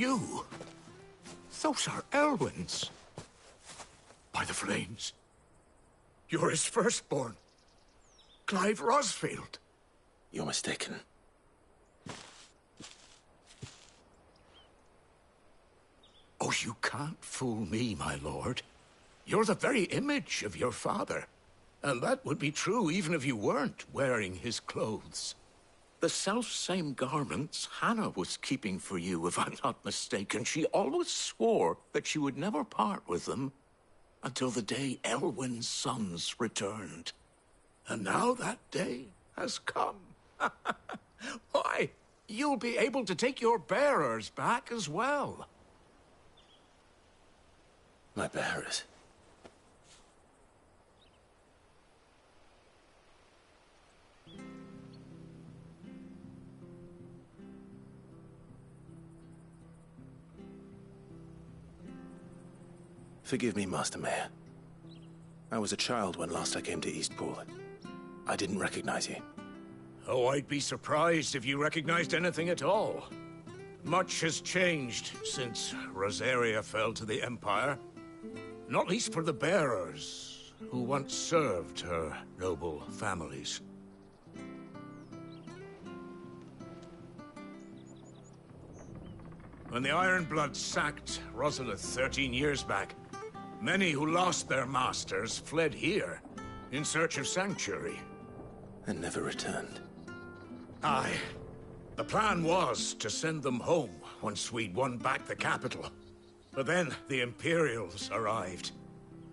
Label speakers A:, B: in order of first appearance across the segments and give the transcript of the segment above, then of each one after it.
A: you? Those are Elwyn's. By the flames. You're his firstborn. Clive Rosfield.
B: You're mistaken.
A: Oh, you can't fool me, my lord. You're the very image of your father. And that would be true even if you weren't wearing his clothes. The self-same garments Hannah was keeping for you, if I'm not mistaken. She always swore that she would never part with them until the day Elwyn's sons returned. And now that day has come. Why, you'll be able to take your bearers back as well.
B: My bearers? Forgive me, Master Mayor. I was a child when last I came to Eastpool. I didn't recognize you.
A: Oh, I'd be surprised if you recognized anything at all. Much has changed since Rosaria fell to the Empire. Not least for the bearers, who once served her noble families. When the Ironbloods sacked Rosalith 13 years back, many who lost their masters fled here, in search of sanctuary.
B: And never returned.
A: Aye. The plan was to send them home once we'd won back the capital. But then the Imperials arrived.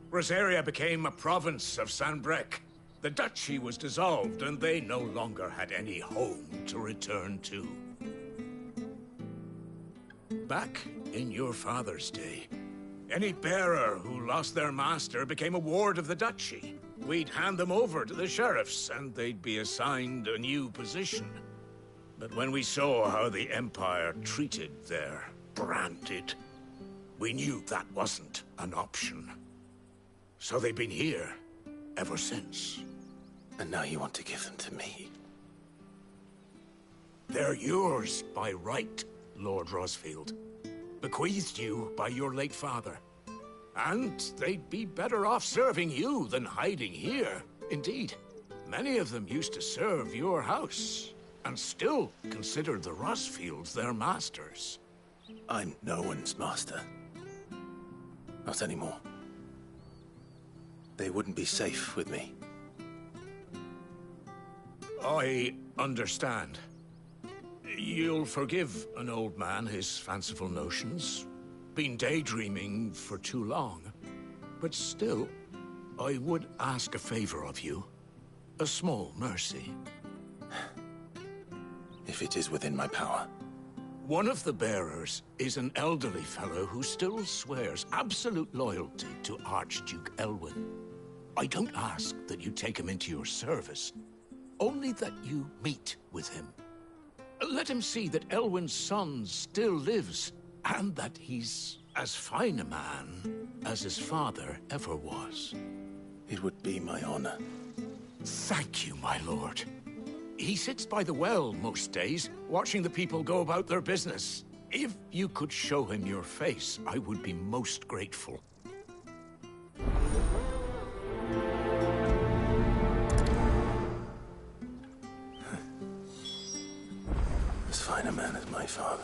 A: Rosaria became a province of Sanbreque. The duchy was dissolved, and they no longer had any home to return to. Back in your father's day, any bearer who lost their master became a ward of the duchy. We'd hand them over to the sheriffs, and they'd be assigned a new position. But when we saw how the Empire treated their branded, we knew that wasn't an option. So they've been here ever since.
B: And now you want to give them to me?
A: They're yours by right, Lord Rosfield. Bequeathed you by your late father. And they'd be better off serving you than hiding here. Indeed, many of them used to serve your house, and still consider the Rosfields their masters.
B: I'm no one's master. Not anymore. They wouldn't be safe with me.
A: I understand. You'll forgive an old man his fanciful notions. Been daydreaming for too long. But still, I would ask a favor of you. A small mercy.
B: If it is within my power.
A: One of the bearers is an elderly fellow who still swears absolute loyalty to Archduke Elwyn. I don't ask that you take him into your service, only that you meet with him. Let him see that Elwyn's son still lives, and that he's as fine a man as his father ever was.
B: It would be my honor.
A: Thank you, my lord. He sits by the well most days, watching the people go about their business. If you could show him your face, I would be most grateful.
B: As fine a man as my father.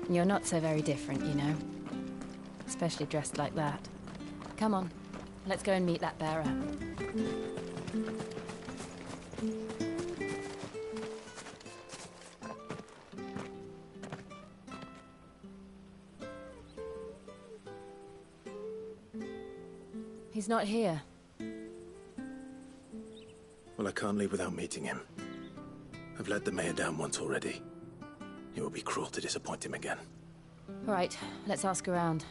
C: You're not so very different, you know. Especially dressed like that. Come on, let's go and meet that bearer. He's not here.
B: Well, I can't leave without meeting him. I've let the mayor down once already. It would be cruel to disappoint him again.
C: All right, let's ask around.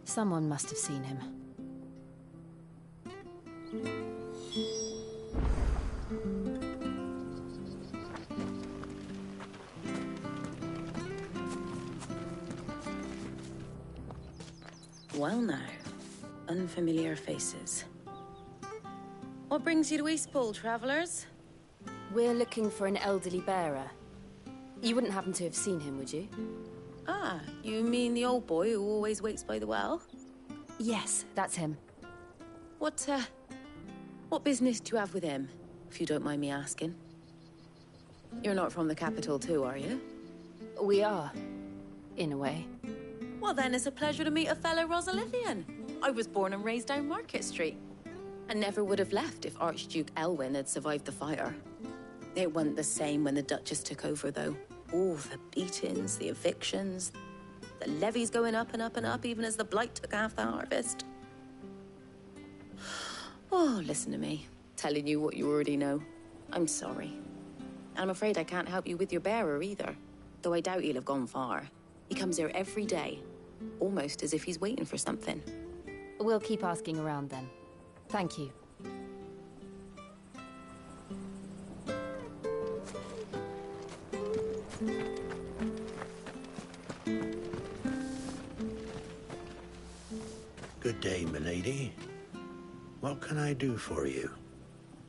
C: Someone must have seen him.
D: Well now, unfamiliar faces. What brings you to Eastpool, travelers?
C: We're looking for an elderly bearer. You wouldn't happen to have seen him, would you?
D: Ah, you mean the old boy who always waits by the well?
C: Yes, that's him.
D: What business do you have with him, if you don't mind me asking? You're not from the capital too, are you?
C: We are, in a way.
D: Well then, it's a pleasure to meet a fellow Rosalithian. I was born and raised down Market Street. And never would have left if Archduke Elwyn had survived the fire. It wasn't the same when the Duchess took over, though. All the beatings, the evictions, the levies going up and up and up, even as the blight took half the harvest. Oh, listen to me, telling you what you already know. I'm sorry. I'm afraid I can't help you with your bearer either, though I doubt he'll have gone far. He comes here every day, almost as if he's waiting for something.
C: We'll keep asking around then. Thank you.
E: Good day, milady. What can I do for you?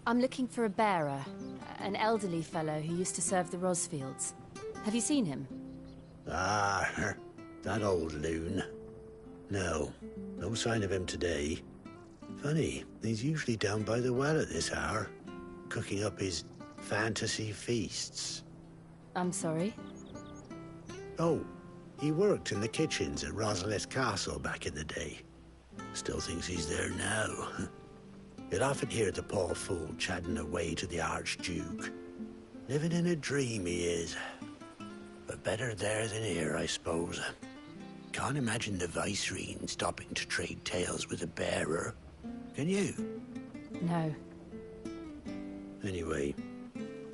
C: I'm looking for a bearer, an elderly fellow who used to serve the Rosfields. Have you seen him?
E: Ah, that old loon. No sign of him today. Funny, he's usually down by the well at this hour, cooking up his fantasy feasts.
C: I'm sorry?
E: Oh, he worked in the kitchens at Rosalith Castle back in the day. Still thinks he's there now. You'd often hear the poor fool chatting away to the Archduke. Living in a dream he is. But better there than here, I suppose. Can't imagine the Vicereine stopping to trade tales with a bearer. Can you?
C: No.
E: Anyway,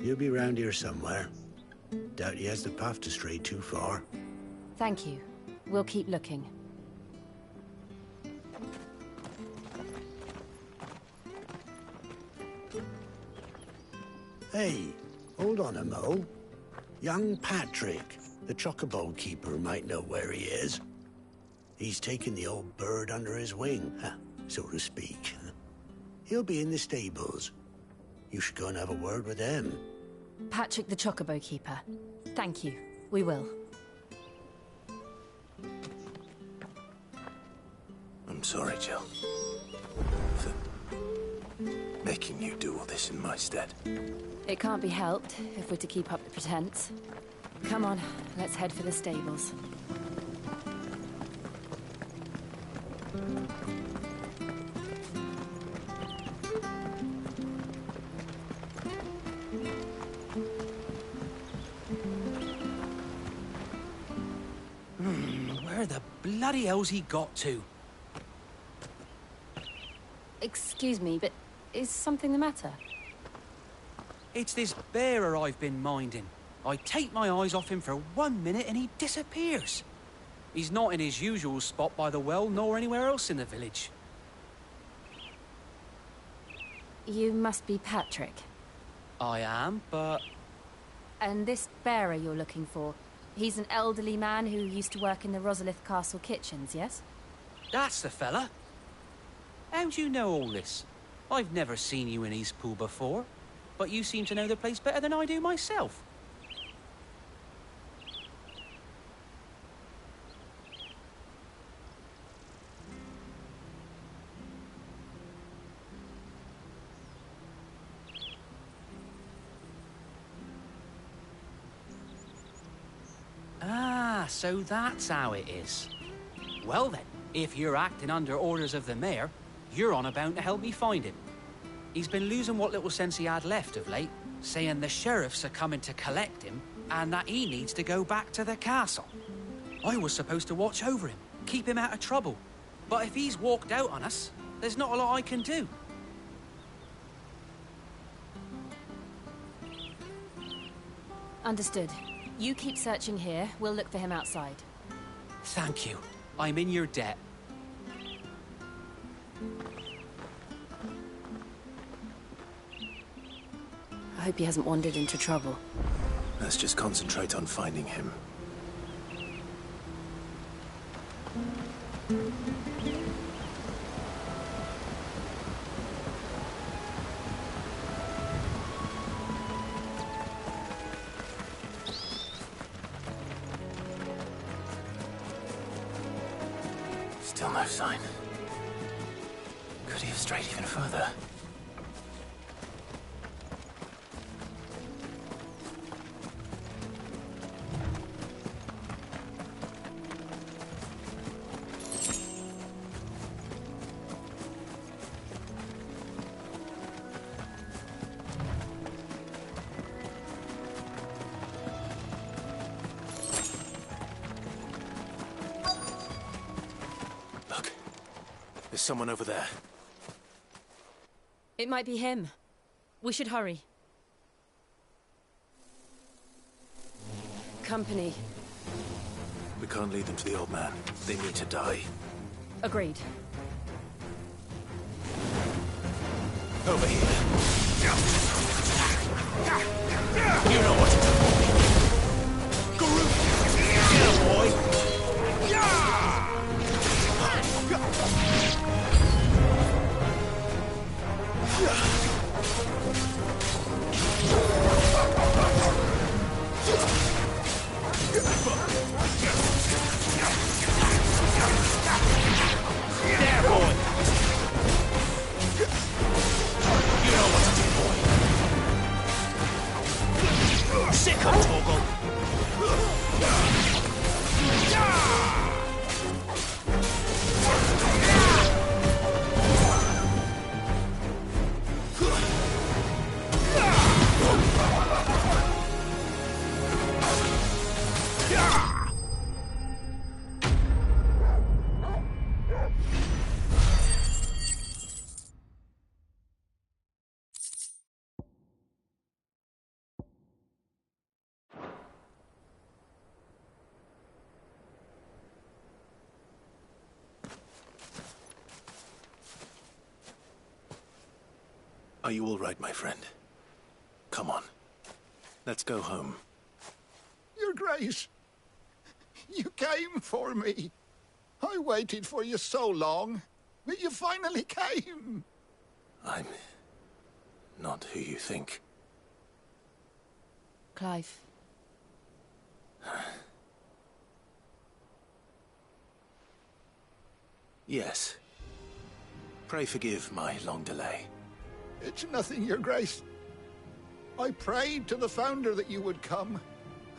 E: he'll be round here somewhere. Doubt he has the path to stray too far.
C: Thank you. We'll keep looking.
E: Hey, hold on a mo. Young Patrick, the chocobo keeper, might know where he is. He's taken the old bird under his wing, so to speak. He'll be in the stables. You should go and have a word with them.
C: Patrick the Chocobo Keeper. Thank you. We will.
B: I'm sorry, Jill. For making you do all this in my stead.
C: It can't be helped if we're to keep up the pretense. Come on, let's head for the stables.
F: Where the bloody hell's he got to?
C: Excuse me, but is something the matter?
F: It's this bearer I've been minding. I take my eyes off him for 1 minute and he disappears. He's not in his usual spot by the well, nor anywhere else in the village.
C: You must be Patrick.
F: I am, but...
C: And this bearer you're looking for, he's an elderly man who used to work in the Rosalith Castle kitchens, yes?
F: That's the fella. How do you know all this? I've never seen you in Eastpool before, but you seem to know the place better than I do myself. Ah, so that's how it is. Well then, if you're acting under orders of the mayor, you're on about to help me find him. He's been losing what little sense he had left of late, saying the sheriffs are coming to collect him and that he needs to go back to the castle. I was supposed to watch over him, keep him out of trouble. But if he's walked out on us, there's not a lot I can do.
C: Understood. You keep searching here, we'll look for him outside.
F: Thank you. I'm in your debt.
C: I hope he hasn't wandered into trouble.
B: Let's just concentrate on finding him. Still no sign. Could he have strayed even further? Look, there's someone over there.
C: It might be him. We should hurry. Company.
B: We can't lead them to the old man. They need to die.
C: Agreed.
B: Over here.
A: You know what to do. Group! Yeah, boy! There, boy! You know what to do, boy. Sick of Toggle!
B: Are you all right, my friend? Come on. Let's go home.
G: Your Grace, you came for me. I waited for you so long, but you finally came.
B: I'm not who you think.
C: Clive.
B: Yes. Pray forgive my long delay.
G: It's nothing, Your Grace. I prayed to the Founder that you would come,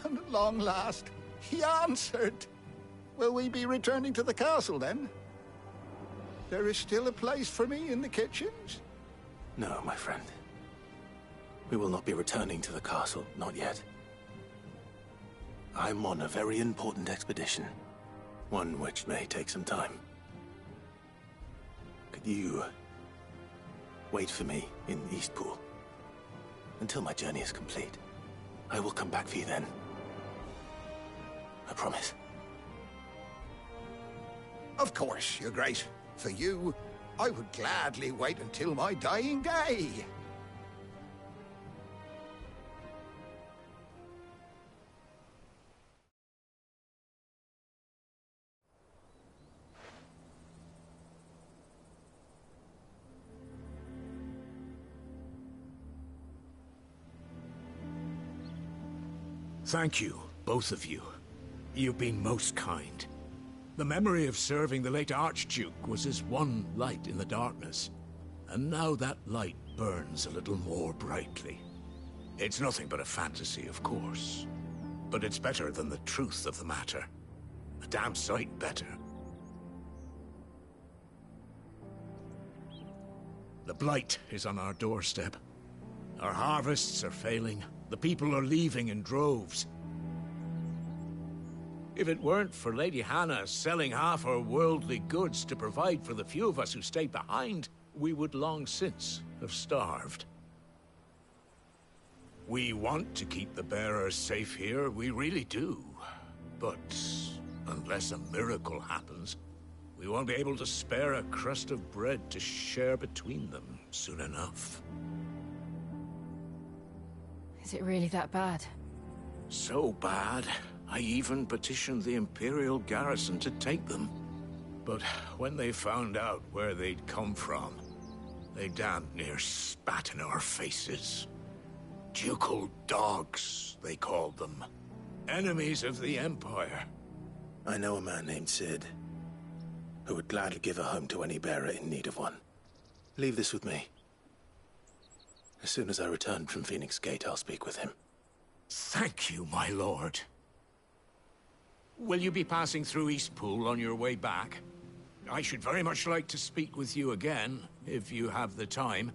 G: and at long last, he answered. Will we be returning to the castle, then? There is still a place for me in the kitchens?
B: No, my friend. We will not be returning to the castle, not yet. I'm on a very important expedition. One which may take some time. Could you wait for me in Eastpool until my journey is complete? I will come back for you then. I promise.
G: Of course, Your Grace. For you, I would gladly wait until my dying day.
A: Thank you, both of you. You've been most kind. The memory of serving the late Archduke was as one light in the darkness, and now that light burns a little more brightly. It's nothing but a fantasy, of course, but it's better than the truth of the matter. A damn sight better. The blight is on our doorstep. Our harvests are failing. The people are leaving in droves. If it weren't for Lady Hannah selling half her worldly goods to provide for the few of us who stayed behind, we would long since have starved. We want to keep the bearers safe here, we really do. But unless a miracle happens, we won't be able to spare a crust of bread to share between them soon enough.
C: Is it really that bad?
A: So bad, I even petitioned the Imperial garrison to take them. But when they found out where they'd come from, they damn near spat in our faces. Ducal dogs, they called them. Enemies of the Empire.
B: I know a man named Sid. who would gladly give a home to any bearer in need of one. Leave this with me. As soon as I return from Phoenix Gate, I'll speak with him.
A: Thank you, my lord. Will you be passing through Eastpool on your way back? I should very much like to speak with you again, if you have the time,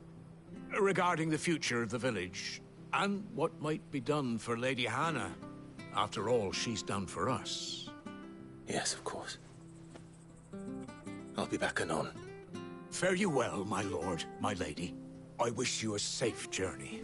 A: regarding the future of the village, and what might be done for Lady Hannah. After all she's done for us.
B: Yes, of course. I'll be back anon.
A: Fare you well, my lord, my lady. I wish you a safe journey.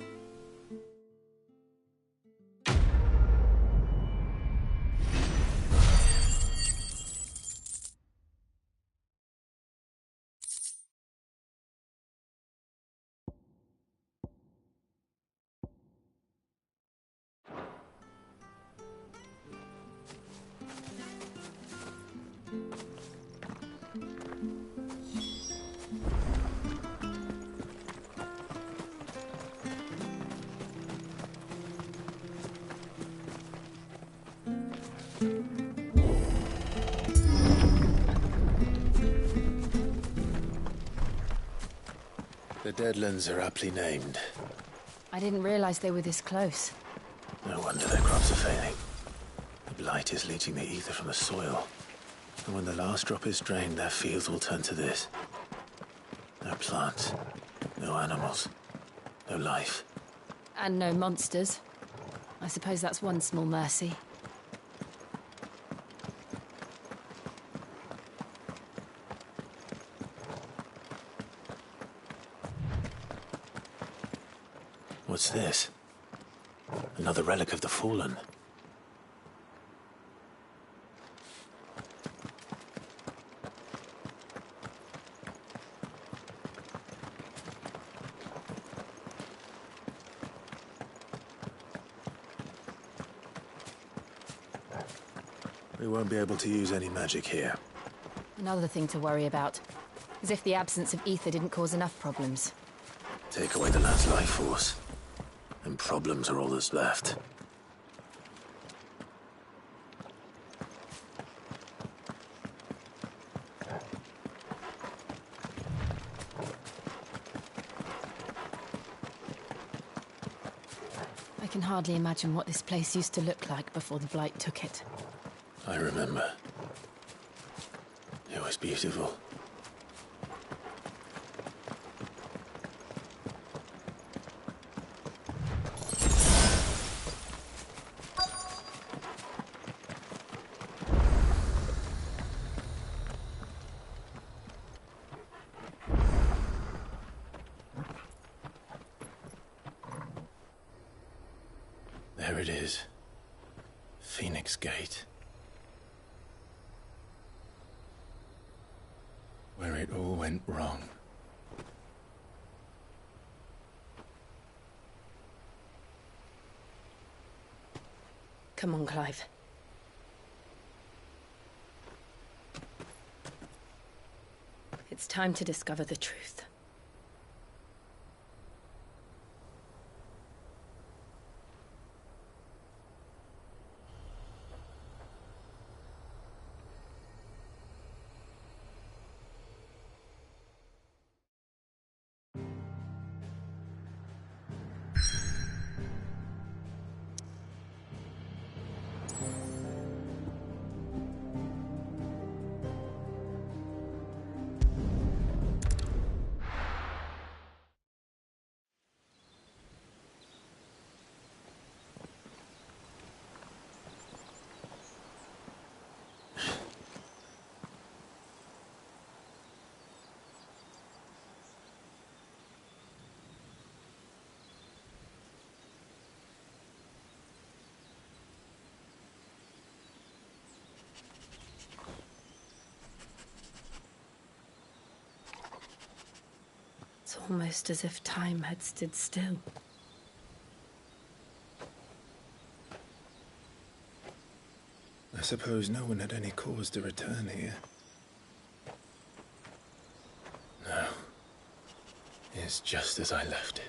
B: The Deadlands are aptly named.
C: I didn't realize they were this close.
B: No wonder their crops are failing. The blight is leaching the ether from the soil. And when the last drop is drained, their fields will turn to this. No plants, no animals, no life.
C: And no monsters. I suppose that's one small mercy.
B: What's this? Another relic of the Fallen. We won't be able to use any magic here.
C: Another thing to worry about. As if the absence of ether didn't cause enough problems.
B: Take away the lad's life force, and problems are all that's left.
C: I can hardly imagine what this place used to look like before the blight took it.
B: I remember. It was beautiful. There it is. Phoenix Gate. Where it all went wrong.
C: Come on, Clive. It's time to discover the truth. It's almost as if time had stood still.
B: I suppose no one had any cause to return here. No. It's just as I left it.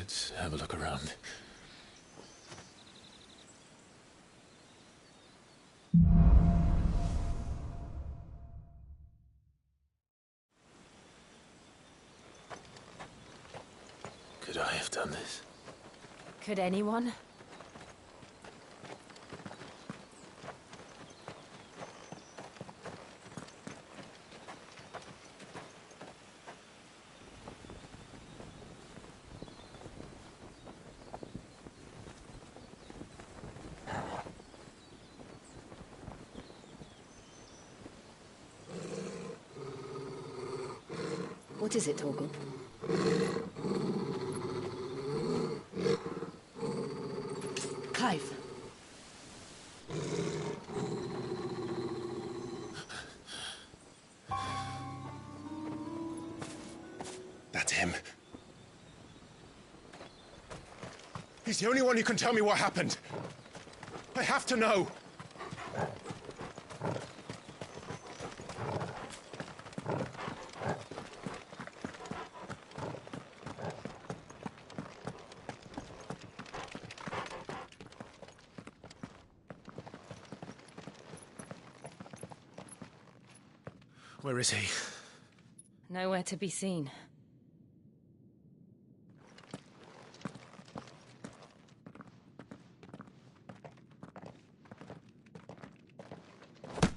B: Let's have a look around. Could I have done this?
C: Could anyone? What is it, Torgal? Clive.
H: That's him. He's the only one who can tell me what happened. I have to know.
B: Where is he?
C: Nowhere to be seen.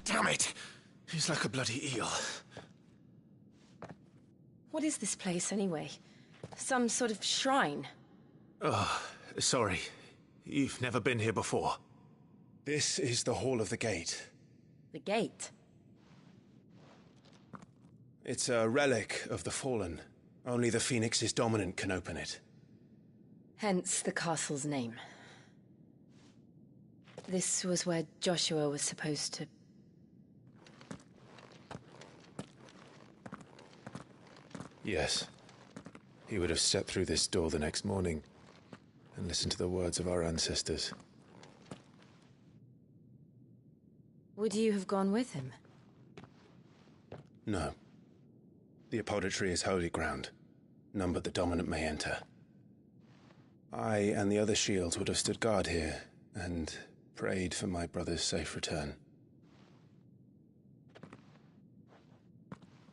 H: Damn it!
B: He's like a bloody eel.
C: What is this place, anyway? Some sort of shrine?
B: Oh, sorry. You've never been here before.
H: This is the Hall of the Gate.
C: The gate?
H: It's a relic of the Fallen. Only the Phoenix's dominant can open it.
C: Hence the castle's name. This was where Joshua was supposed to...
B: Yes. He would have stepped through this door the next morning and listened to the words of our ancestors.
C: Would you have gone with him?
H: No. The Apodytery is holy ground. None but the dominant may enter. I and the other shields would have stood guard here and prayed for my brother's safe return.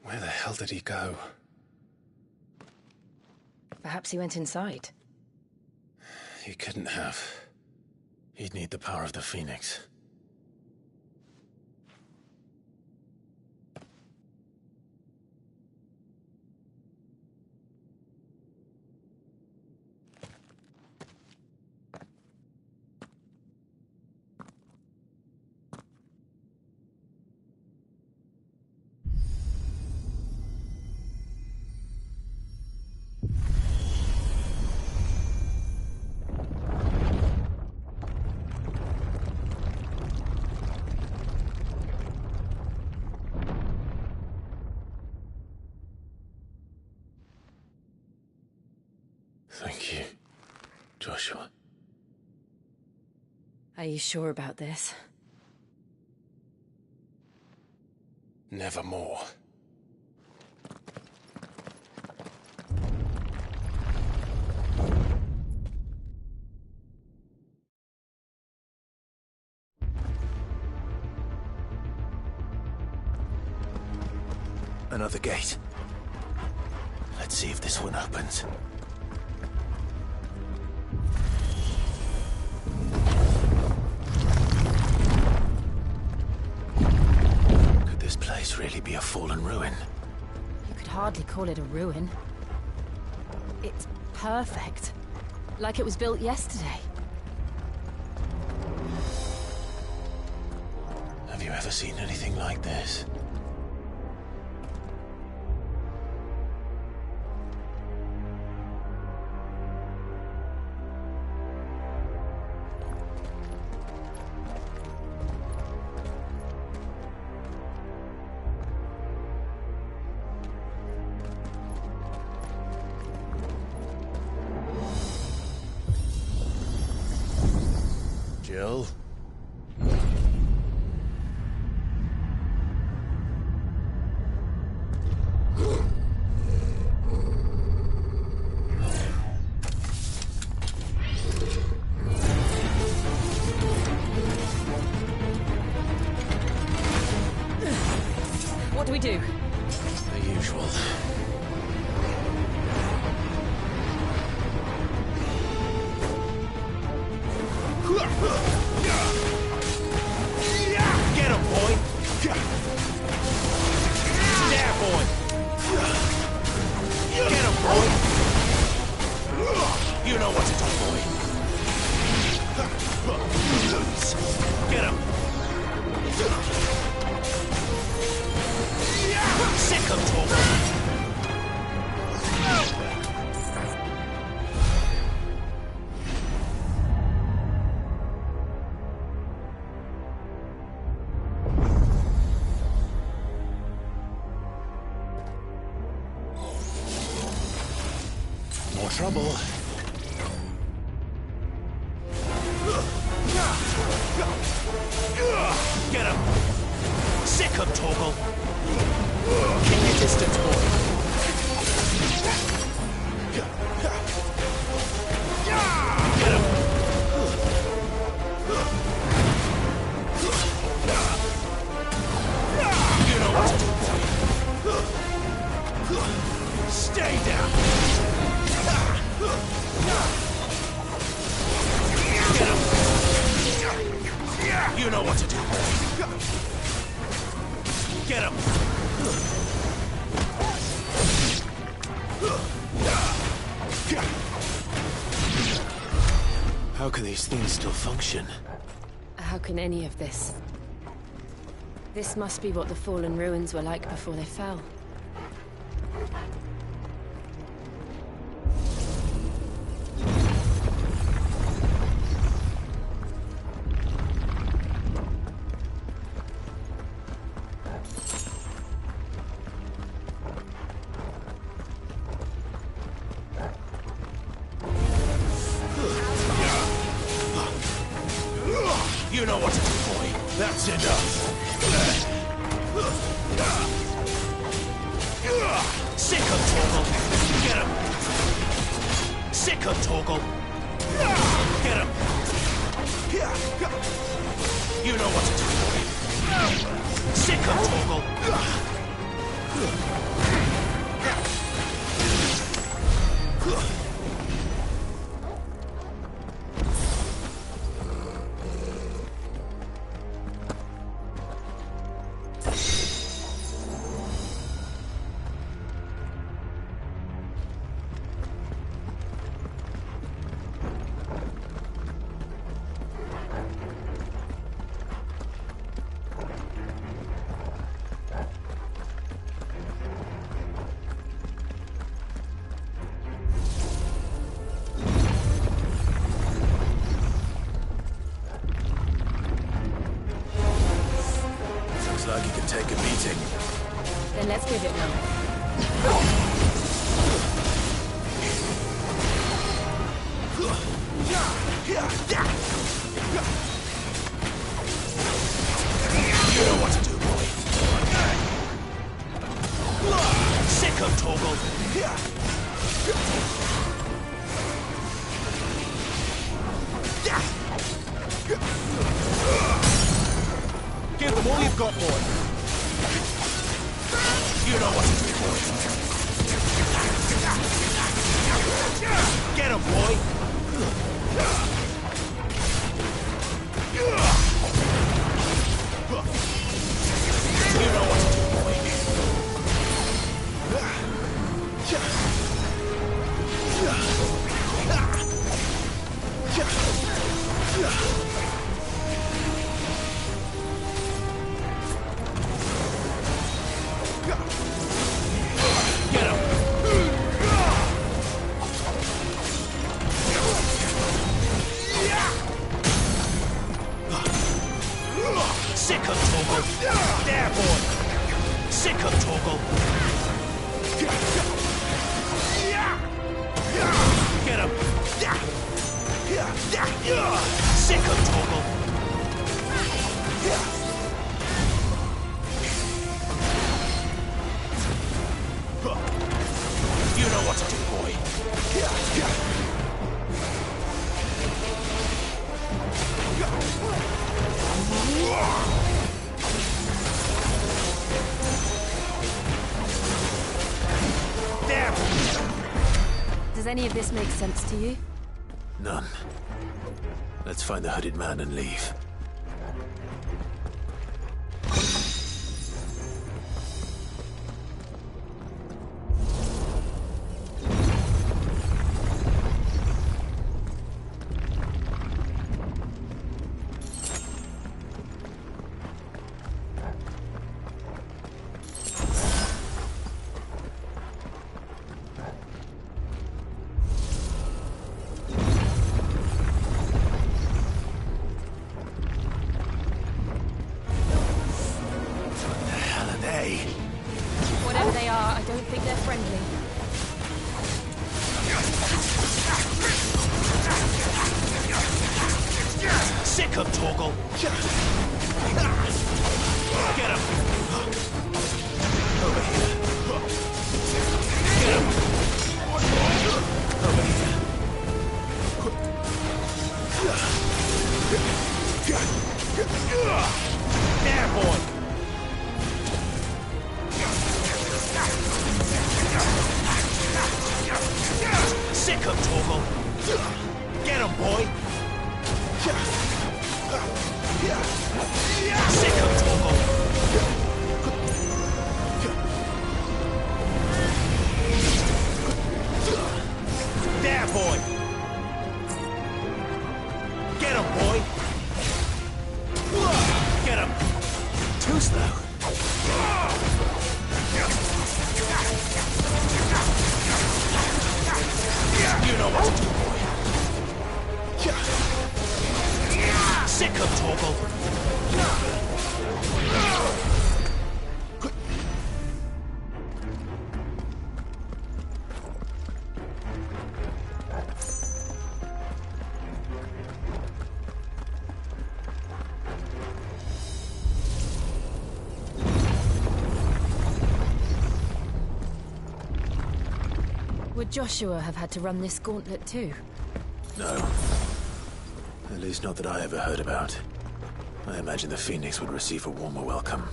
H: Where the hell did he go?
C: Perhaps he went inside.
B: He couldn't have. He'd need the power of the Phoenix. Thank you, Joshua.
C: Are you sure about this?
H: Nevermore.
B: Another gate. Let's see if this one opens. Could this place really be a fallen ruin?
C: You could hardly call it a ruin. It's perfect. Like it was built yesterday.
B: Have you ever seen anything like this? Jill?
C: do we do?
B: The usual.
F: Get him, boy! There, boy! Get him, boy! You know what to do, boy. Get him! Sick him, Torgal!
B: More trouble.
F: Get him! Sick him, Torgal! Keep your distance, boy! Get him! You know what to do, boy! Stay down! Get him! You know what to do, boy! Get him!
B: How can these things still function?
C: How can any of this? This must be what the fallen ruins were like before they fell.
F: You know what to do, boy. That's enough. Sick of Torgal. Get him. Sick of Torgal. Get him. You know what to do, boy. Sick of Torgal.
B: Like you can take a beating.
C: Then let's give it one.
F: You know what to do, boy. Sick of Torgal. Give them all you've got, boy. You know what to do, boy. Get him, boy. You know what to do, boy. Get him! Sick of Torgal! There, boy! Sick of Torgal! Get him! Sick of Torgal! You know what to do, boy.
C: any of this make sense to you?
B: None. Let's find the hooded man and leave.
C: Whatever they are, I don't think they're friendly.
B: Sick of Torgal! Get him! Over here. Get him! Over here. There, boy! Sick of Torgal! Get him, boy! Sick of Torgal! There, boy! Get him, boy! Get him! Too slow! You know what to do, boy. Sick of Torgal.
C: Would Joshua have had to run this gauntlet too?
B: No. At least not that I ever heard about. I imagine the Phoenix would receive a warmer welcome.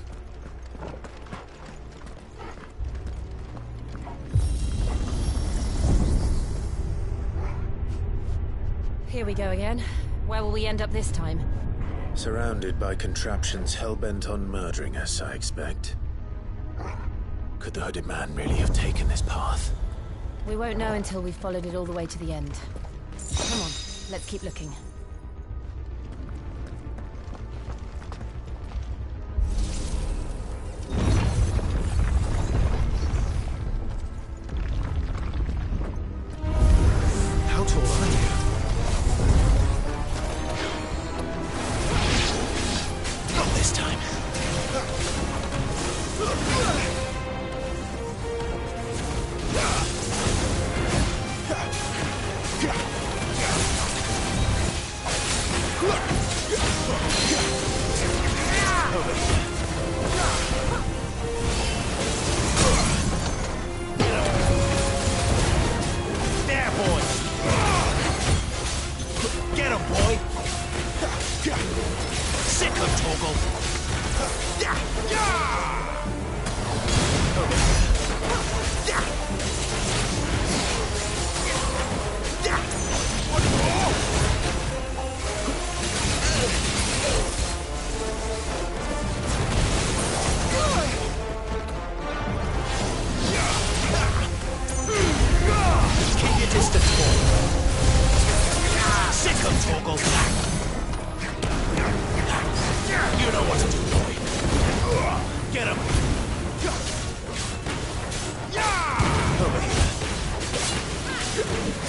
C: Here we go again. Where will we end up this time?
B: Surrounded by contraptions hell-bent on murdering us, I expect. Could the hooded man really have taken this path?
C: We won't know until we've followed it all the way to the end. Come on, let's keep looking.
B: How tall are you? Not this time. There, boy! Get him, boy! Sick of Torgal! Keep your distance, boy! Sick of Torgal! You know what to do, boy! Get him! Over here.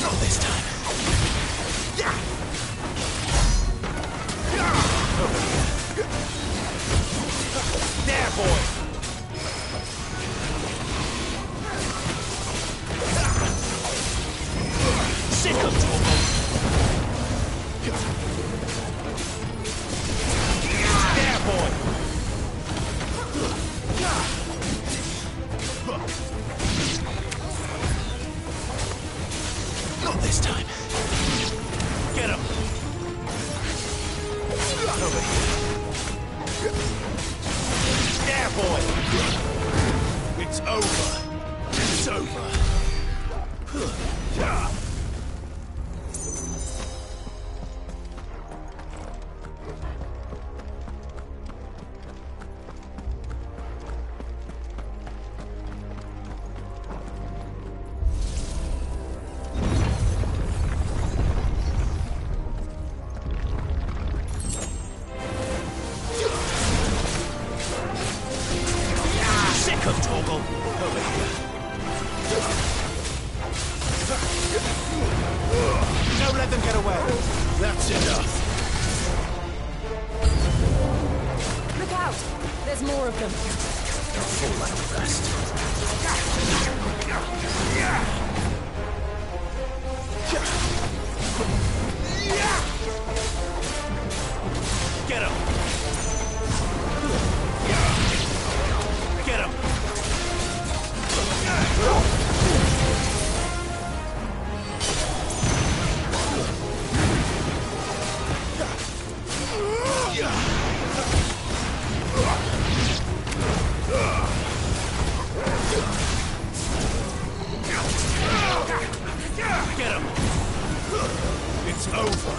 B: Not this time. Over here. There, boy! Sick of Torgal! There, boy! Not this time. Get him! Over here. There, boy! It's over. It's over.
C: him.
B: Fall like the rest. Get him! Get him! Get him! It's over.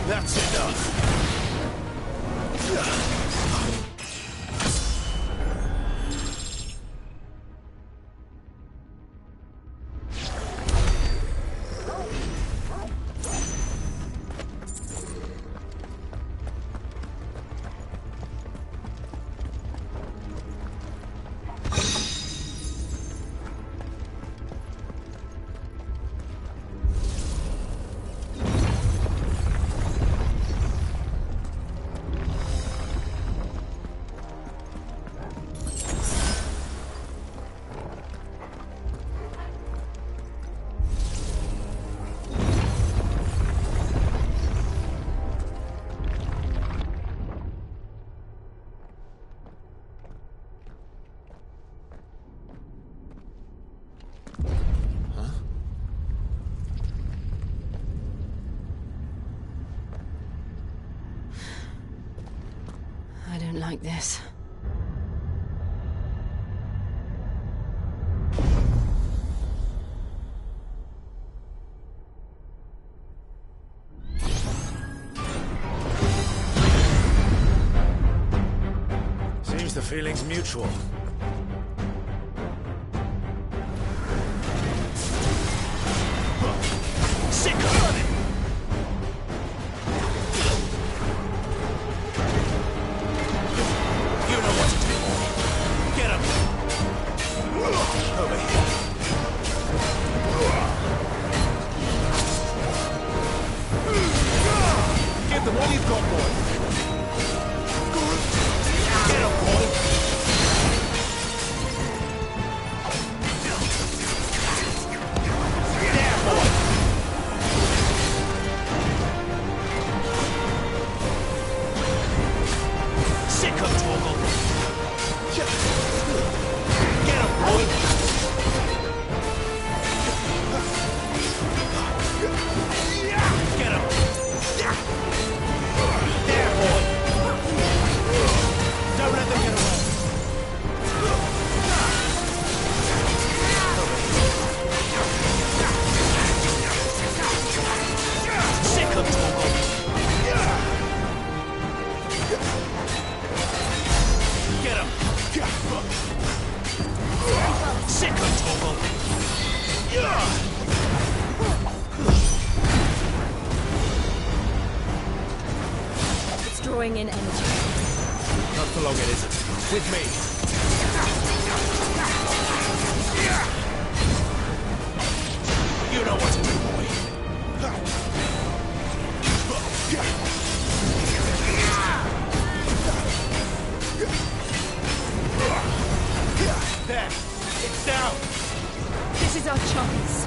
B: That's enough.
C: I don't like this.
B: Seems the feeling's mutual. Sick of running! You know what to do. Get him! Over here. Give them all you've got, boy. Get him, boy! There, boy! Sick of Torgal! Get him, boy! Get him! There, boy! Don't let them get away! Sick of Torgal! Get him! Sick of Torgal!
C: It's drawing in energy.
B: Not for long, it isn't. With me. You know what to do, boy. There. It's down.
C: This is our chance.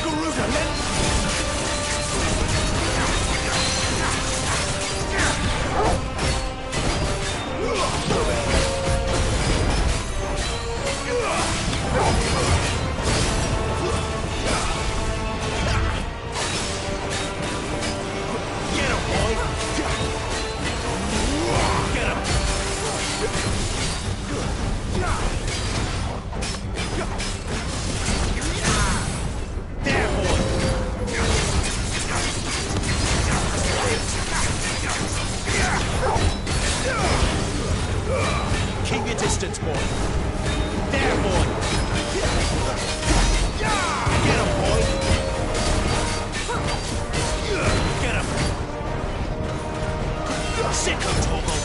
B: Garuda, let... Get him, boy! Get him! There, boy! Keep your distance, boy. There, boy! Get him, boy! Get him! Sick of Torgal!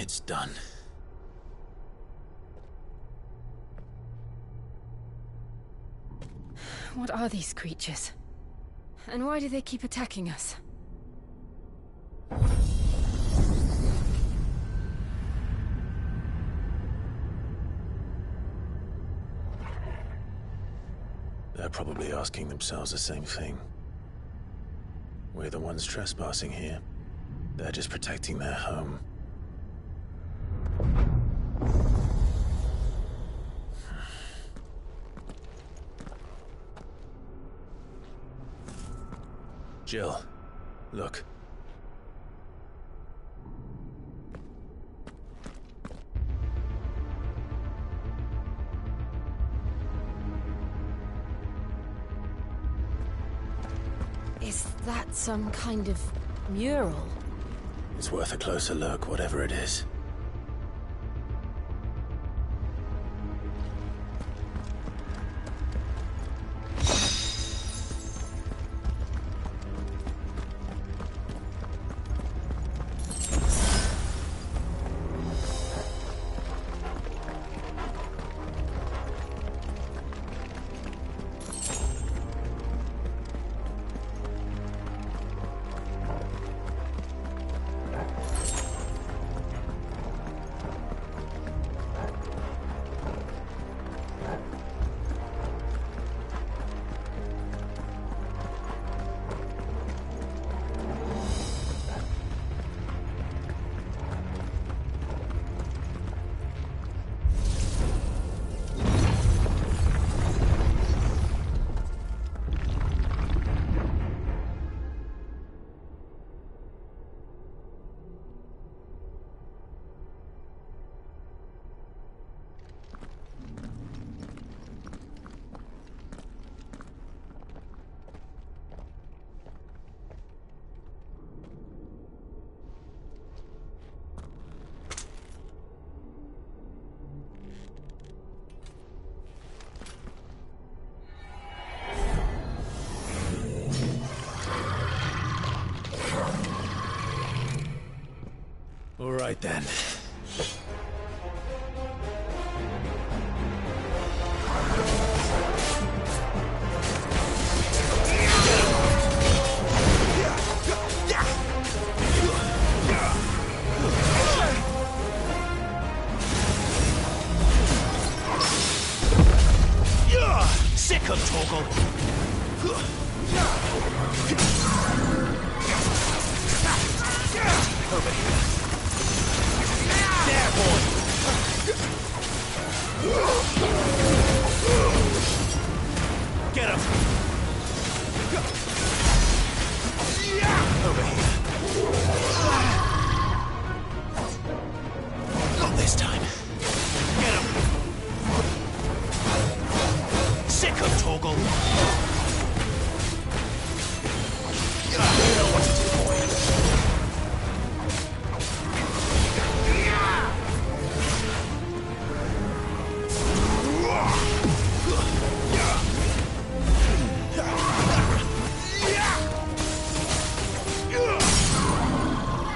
B: It's done.
C: What are these creatures? And why do they keep attacking us?
B: They're probably asking themselves the same thing. We're the ones trespassing here. They're just protecting their home. Jill, look.
C: Is that some kind of mural?
B: It's worth a closer look, whatever it is. All right then. Sick of Toggle. Over here. There, boy! Get him! Over here. Not this time. Get him! Sick of Toggle! You know what to do, boy.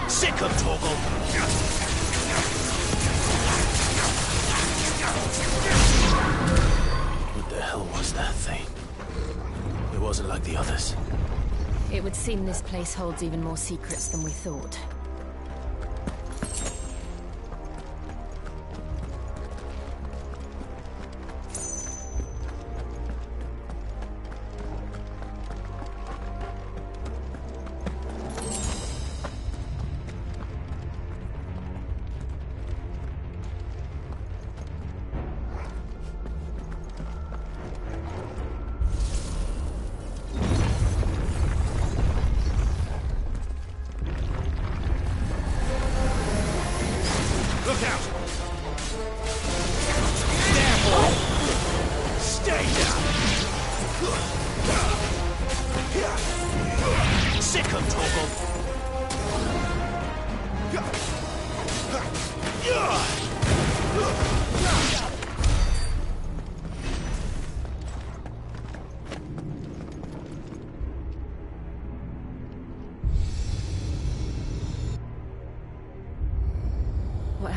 B: Sick of Toggle! What the hell was that thing? It wasn't like the others.
C: It would seem this place holds even more secrets than we thought.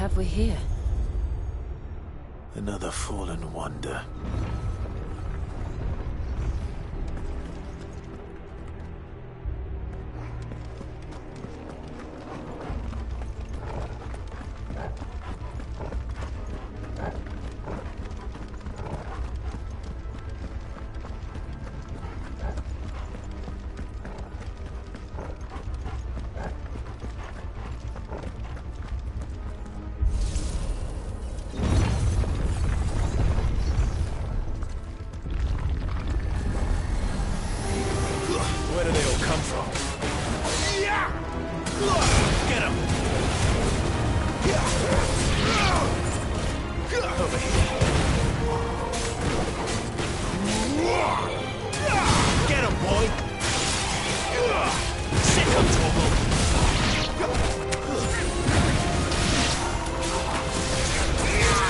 C: have we here?
B: Another fallen wonder.
H: Where do they all come from? Get him! Over here. Get him, boy! Sick of trouble!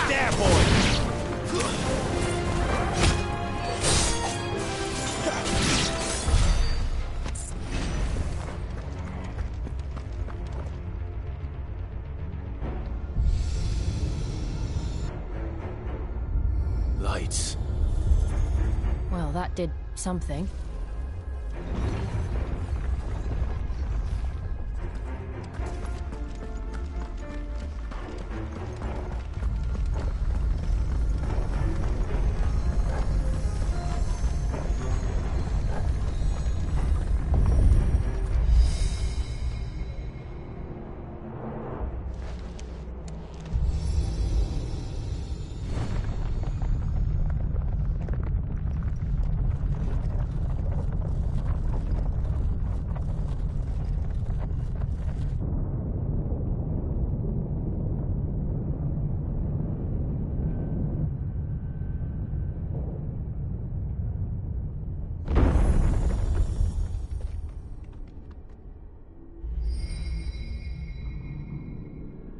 H: There, boy!
B: Lights.
C: Well, that did something.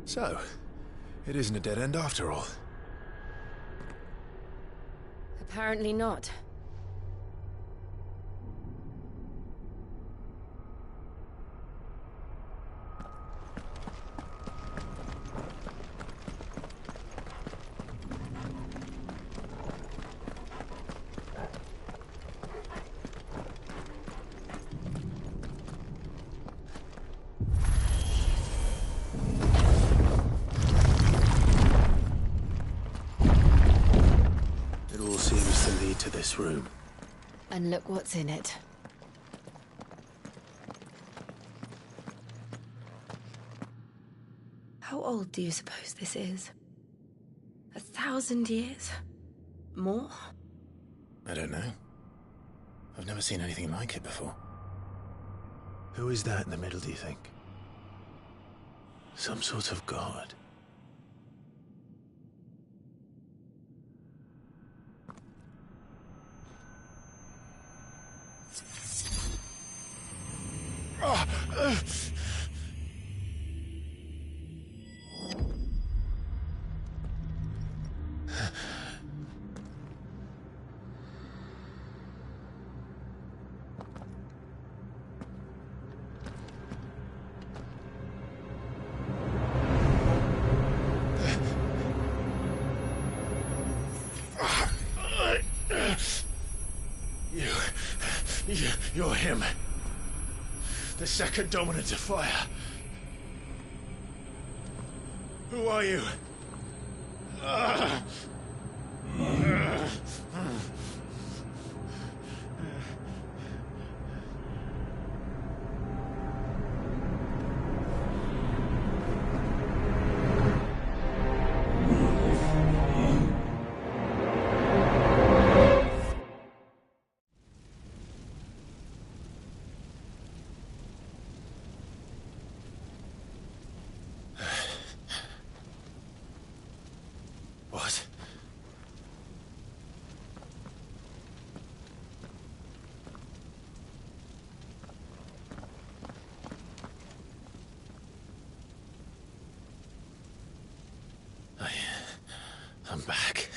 H: So, it isn't a dead end after all.
C: Apparently not.
B: It all seems to lead to this room.
C: And look what's in it. How old do you suppose this is? 1,000 years? More?
B: I don't know. I've never seen anything like it before. Who is that in the middle, do you think? Some sort of god.
H: You're him. The second dominant of fire. Who are you? What?
B: I'm back.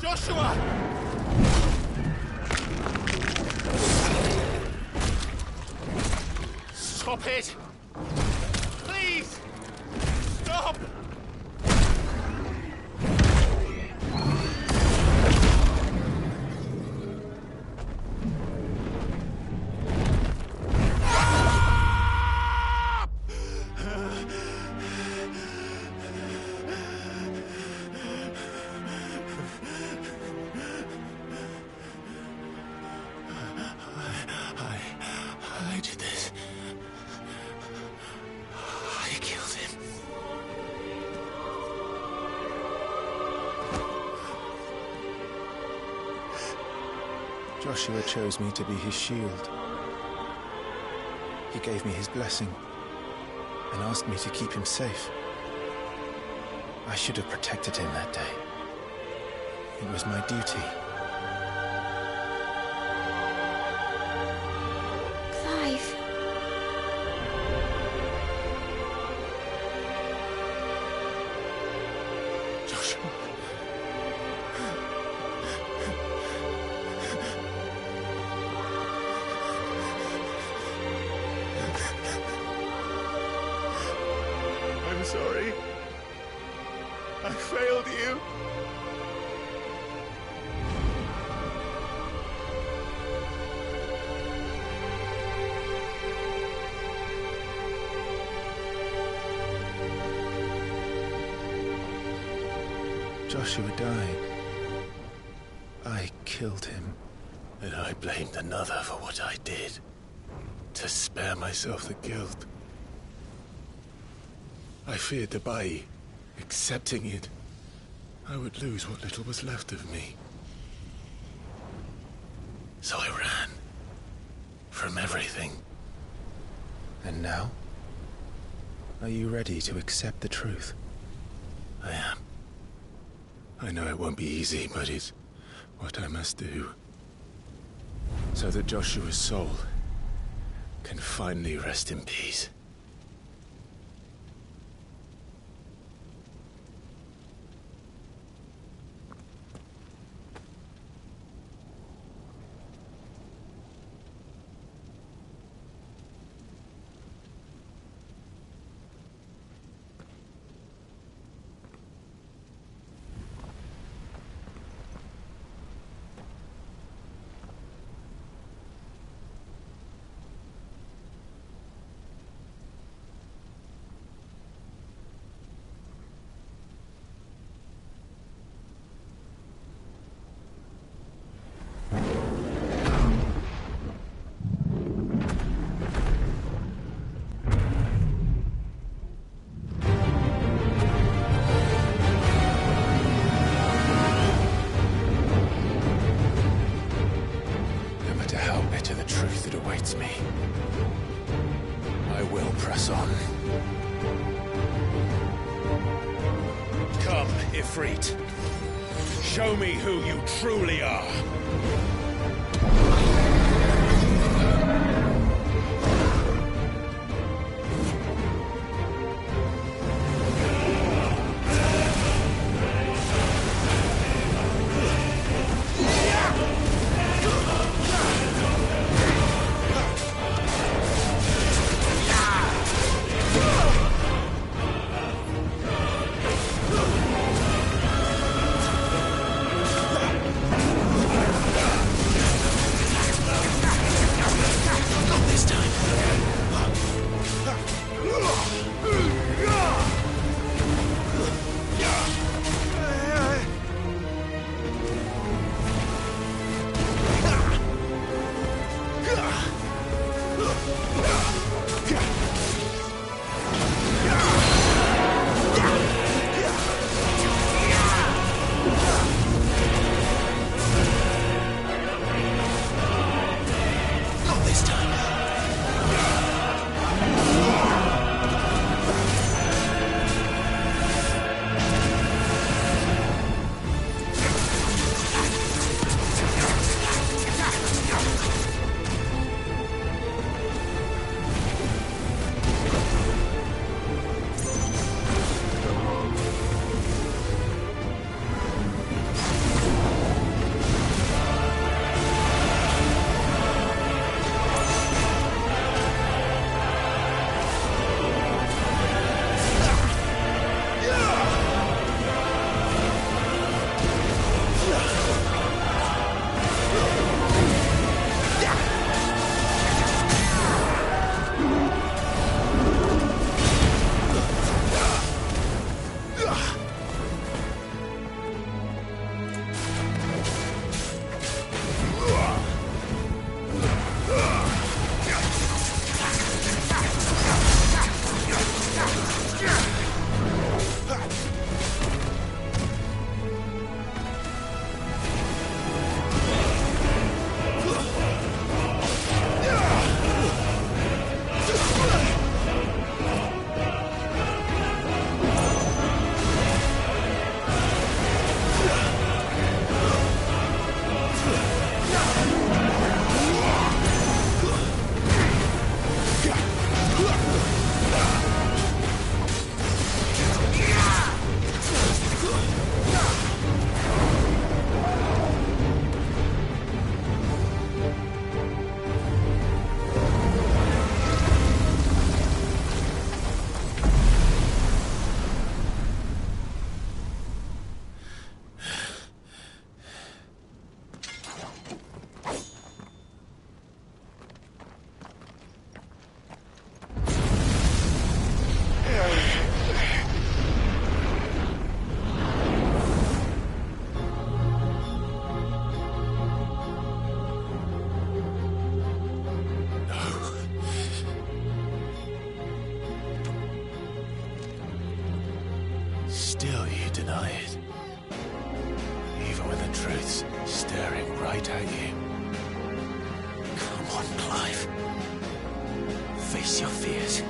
H: Joshua!
A: Stop it! Please! Stop!
B: I did this. I killed him.
H: Joshua chose me to be his shield. He gave me his blessing and asked me to keep him safe. I should have protected him that day. It was my duty.
I: Clive.
B: Joshua. I'm sorry. I failed you.
H: Joshua died. I killed him.
B: And I blamed another for what I did. To spare myself the guilt. I feared that by accepting it, I would lose what little was left of me. So I ran. From everything.
H: And now? Are you ready to accept the truth?
B: I am. I know it won't be easy, but it's what I must do. So that Joshua's soul can finally rest in peace. Me. I will press on.
J: Come, Ifrit. Show me who you truly are.
B: still you deny it. Even when the truth's staring right at you. Come on, Clive. Face your fears.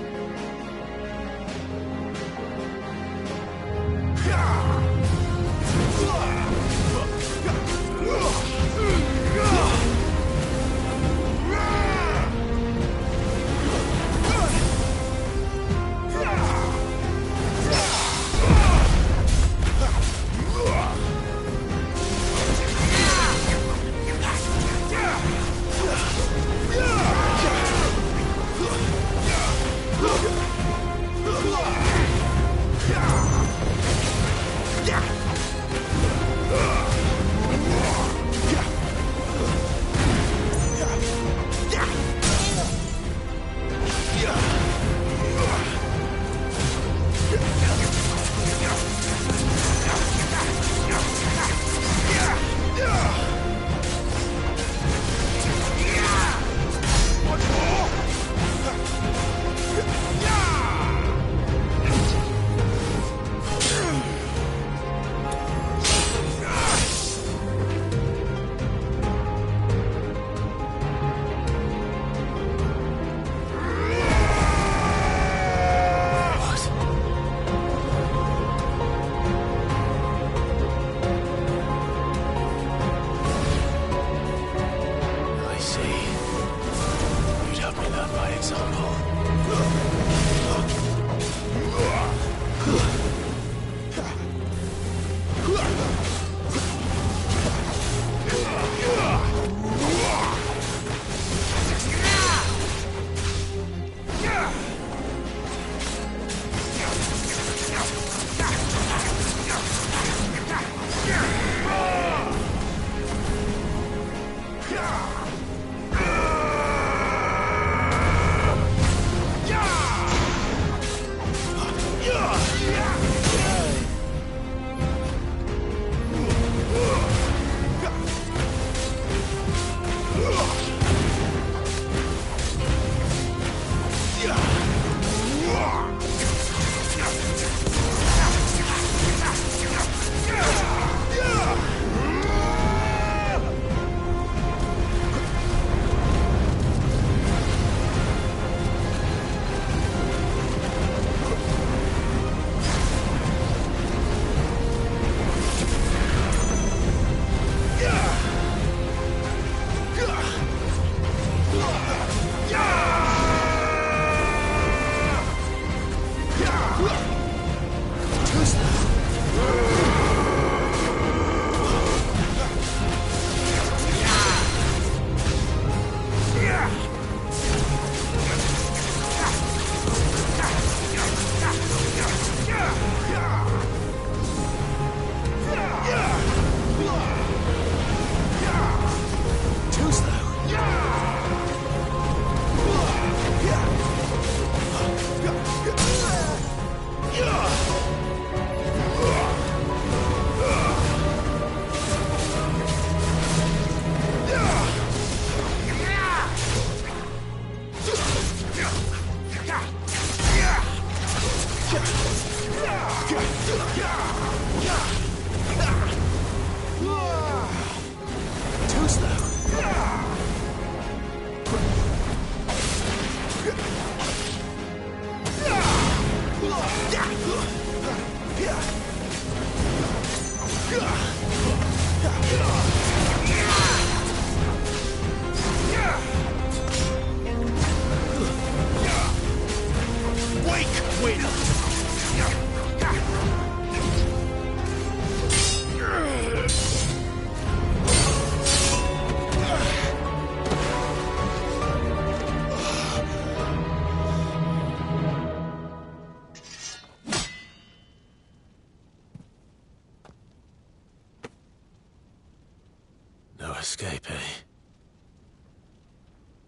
B: Escape, eh?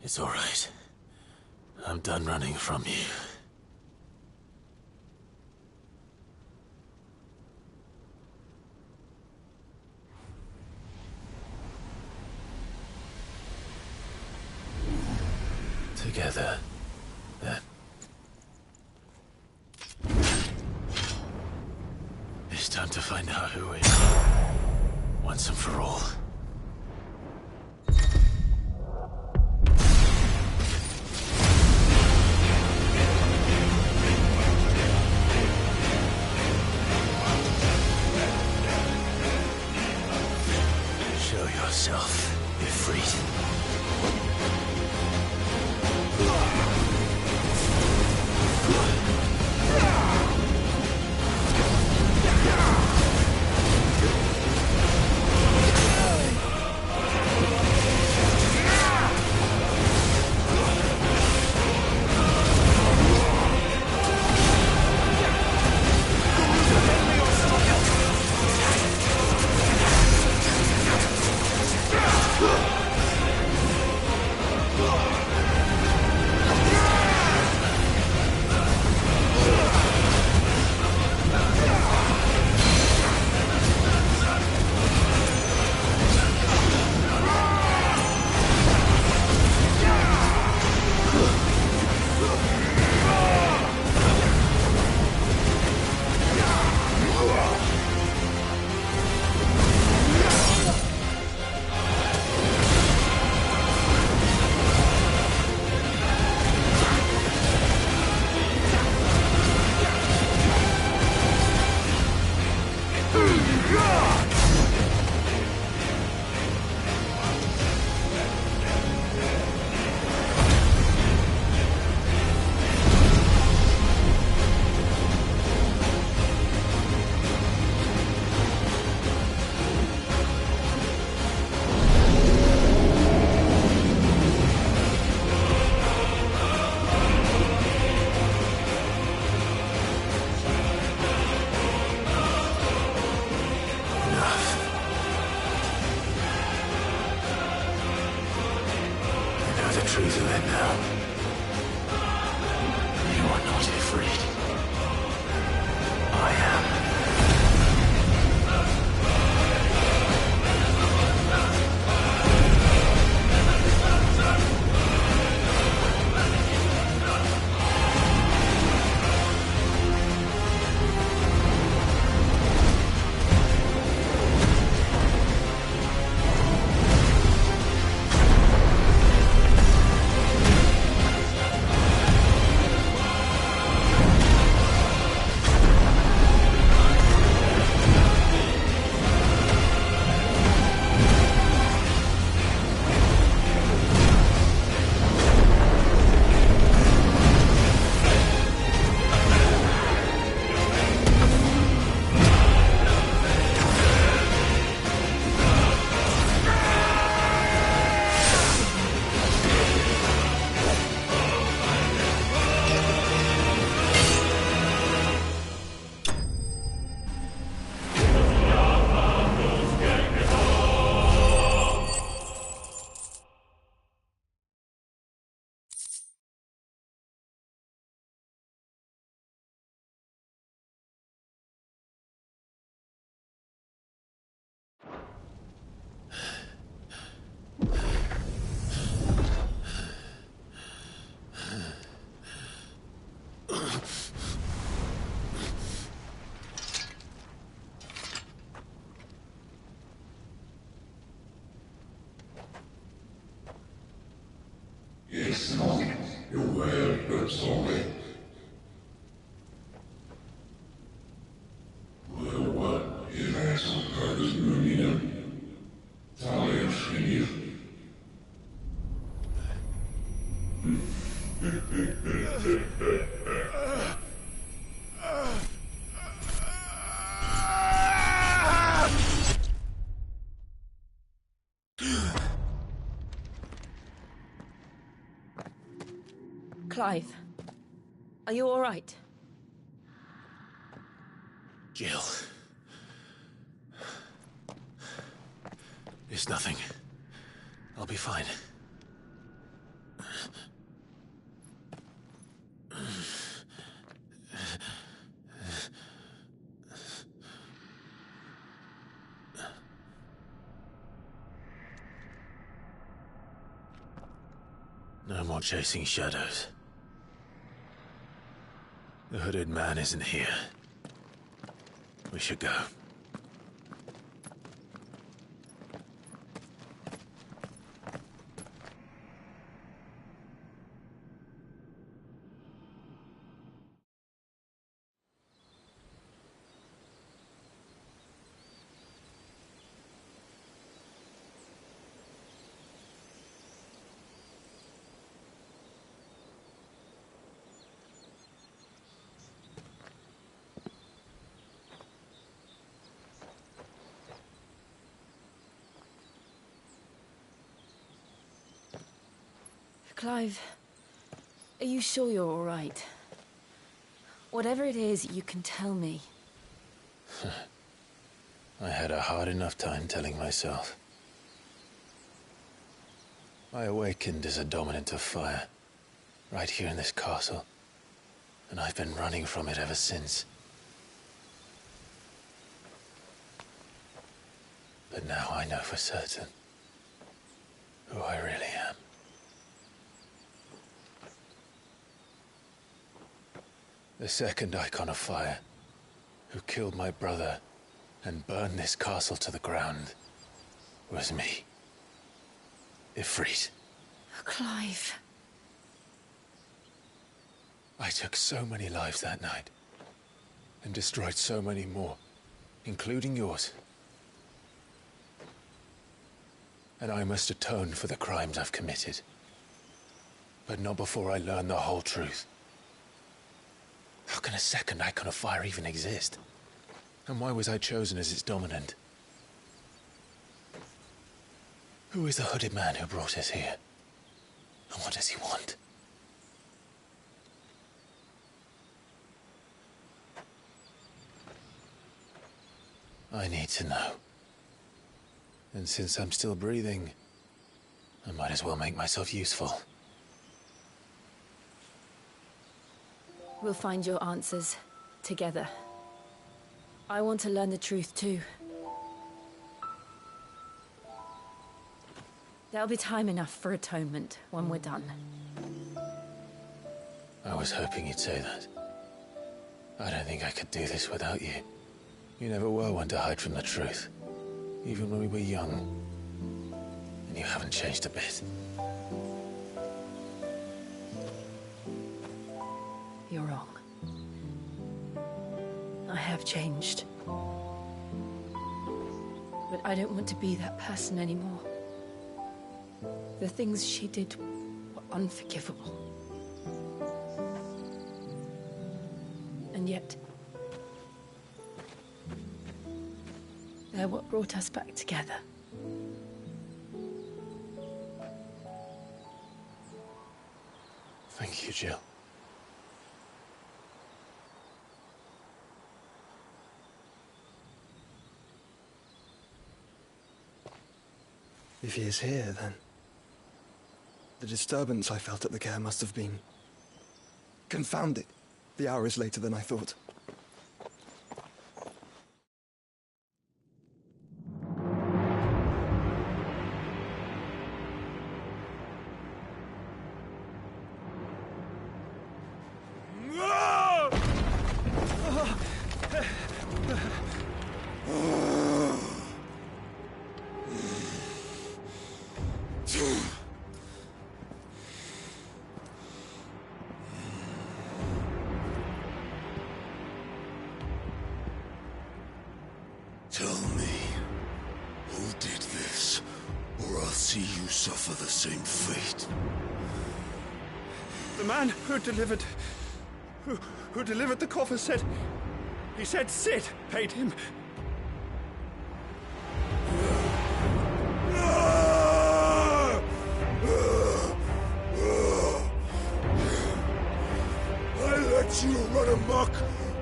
B: It's all right. I'm done running from you. Together, then. It's time to find out who is. Once and for all. Show yourself, Ifrit. Trees are lit now. You are not afraid. I am.
D: Clive, are you all right?
B: Jill. It's nothing. I'll be fine. No more chasing shadows. The hooded man isn't here. We should go.
C: Clive, are you sure you're all right? Whatever it is, you can tell me.
B: I had a hard enough time telling myself. I awakened as a dominant of fire, right here in this castle, and I've been running from it ever since. But now I know for certain who I really am. The second icon of fire, who killed my brother and burned this castle to the ground, was me. Ifrit.
C: Clive.
B: I took so many lives that night, and destroyed so many more, including yours. And I must atone for the crimes I've committed. But not before I learn the whole truth. How can a second icon of fire even exist? And why was I chosen as its dominant? Who is the hooded man who brought us here? And what does he want? I need to know. And since I'm still breathing, I might as well make myself useful.
C: We'll find your answers together. I want to learn the truth too. There'll be time enough for atonement when we're done.
B: I was hoping you'd say that. I don't think I could do this without you. You never were one to hide from the truth, even when we were young. And you haven't changed a bit.
C: You're wrong. I have changed. But I don't want to be that person anymore. The things she did were unforgivable. And yet, they're what brought us back together.
B: Thank you, Jill.
I: If he is here, then the disturbance I felt at the care must have been confounded. The hour is later than I thought.
A: Tell me, who did this, or I'll see you suffer the same fate.
I: The man who delivered the coffer said... He said Sid paid him.
A: I let you run amok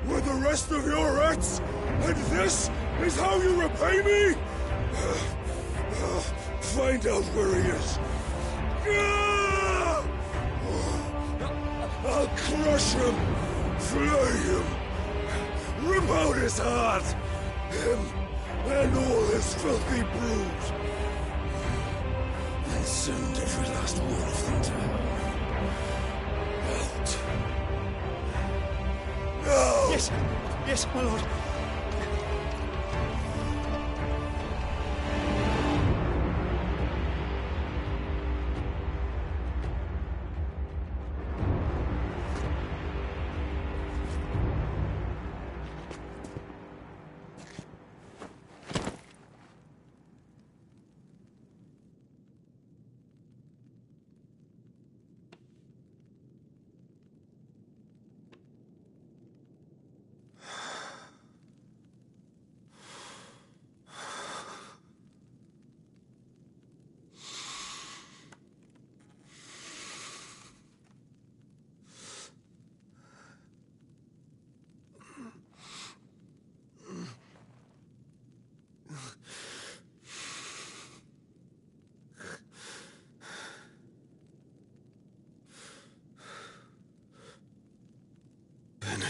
A: with the rest of your rats, and this is how you repay me? Find out where he is. I'll crush him, flay him, rip out his heart, him and all his filthy brood, and send every last one of them to hell. Out. Now!
I: Yes, my lord.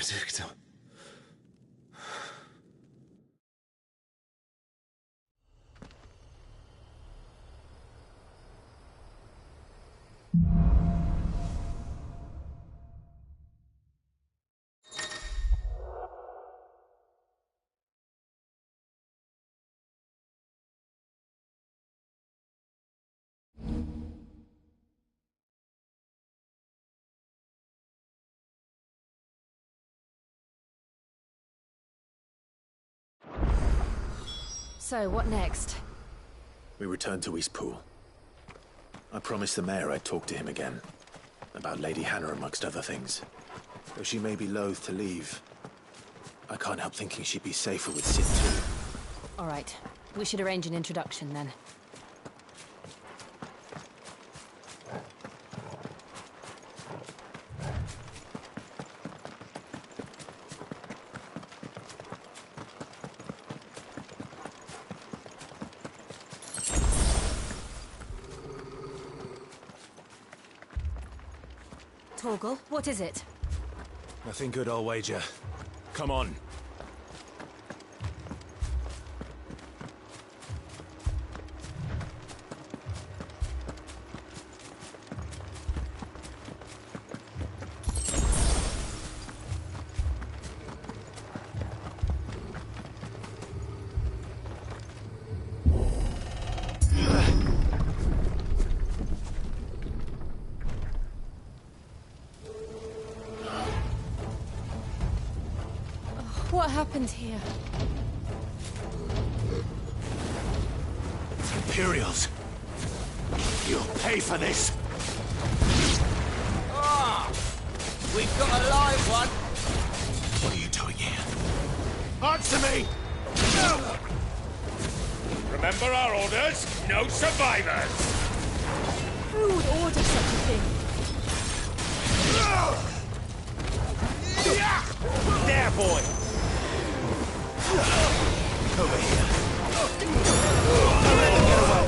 H: Benedicto.
C: So, what next?
B: We return to Eastpool. I promised the mayor I'd talk to him again. About Lady Hannah, amongst other things. Though she may be loath to leave, I can't help thinking she'd be safer with Sid too.
C: All right. We should arrange an introduction, then. Torgal, what is it?
J: Nothing good, I'll wager. Come on.
C: What happened here?
A: Imperials! You'll pay for this!
F: Ah! We've got a live one!
A: What are you doing here? Answer me! No!
J: Remember our orders? No survivors!
C: Who would order such a thing?
J: There, boy!
A: Over here.
J: Don't let them get away!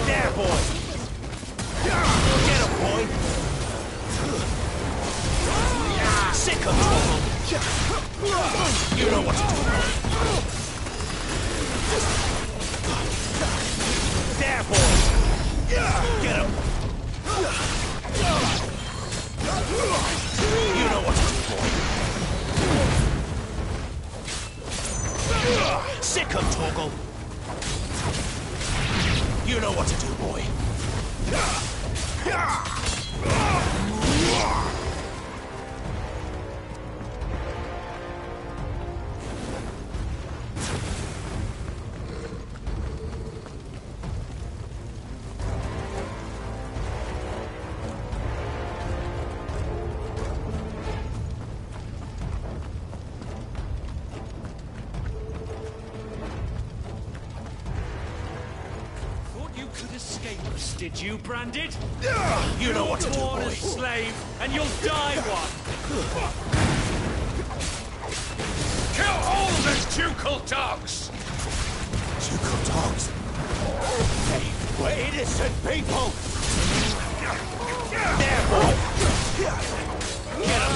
J: There, boy!
A: Get him, boy! Sick of trouble! You know what to do.
J: There, boy!
A: Get him! You know what to do, boy. Sick of Torgal! You know what to do, boy.
J: Did you, Branded?
A: You know what to do,
J: Born a
A: boy.
J: slave, and you'll die one! Kill all the ducal dogs!
A: Ducal dogs? Hey, we're innocent people! There, boy! Get him!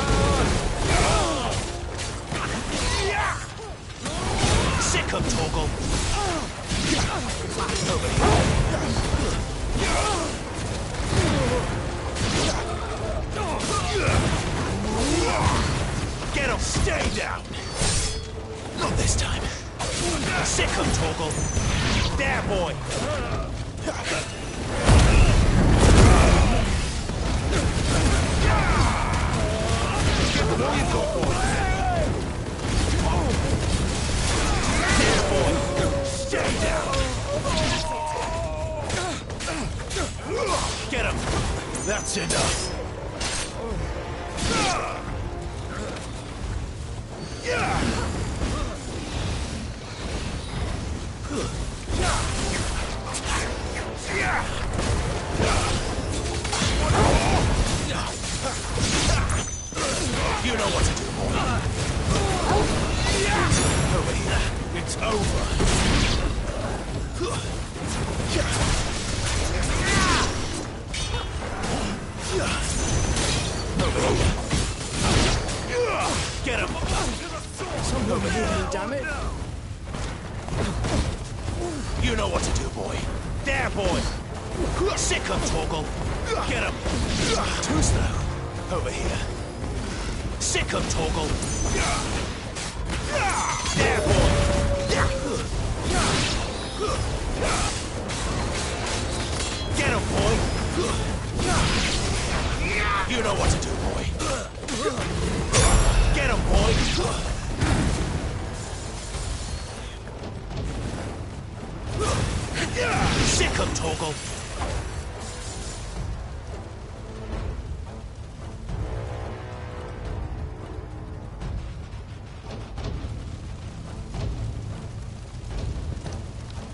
A: Sick of Torgal! Over here! Get him! Stay down! Not this time. Sick of Torgal! There, boy! What you got, boy? There, boy! Stay down! Get him! That's enough! You know what to do, boy. Over here. It's over.
F: Someone hear me, damn it!
J: You know what to do, boy. There, boy! Sick him, Torgal! Get him! Too slow. Over here. Sick him, Torgal! There, boy! Get him, boy! You know what to do, boy. Get him, boy! Sick him, Torgal!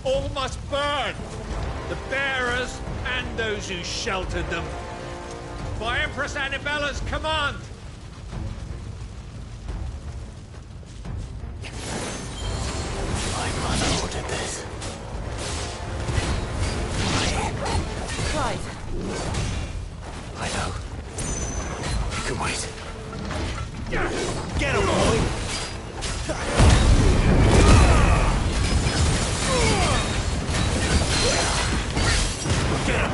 K: All must burn! The bearers and those who sheltered them. By Empress Anabella's command!
B: My mother ordered this.
C: Clive.
B: I know. You can wait.
J: Get him, boy! Get him!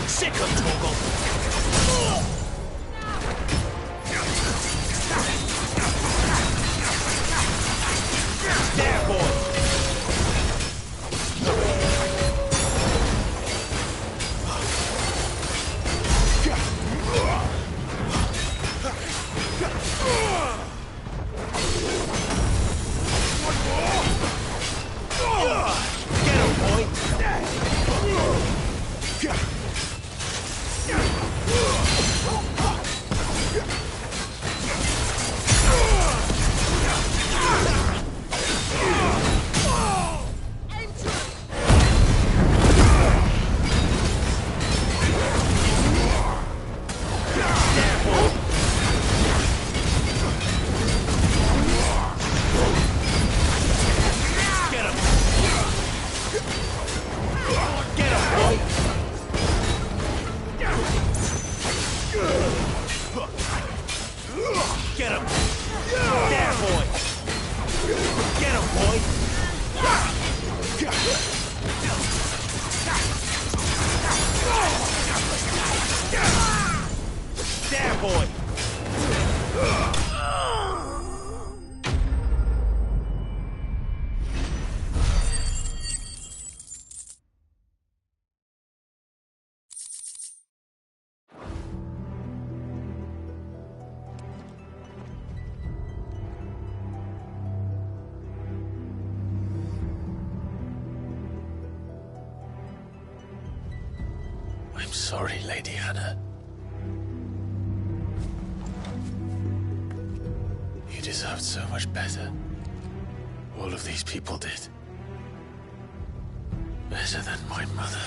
J: Sick him, Torgal! There, boy! Get him, boy! Get him! There, boy! Get him, boy! There, boy!
B: I'm sorry, Lady Hannah. You deserved so much better. All of these people did. Better than my mother.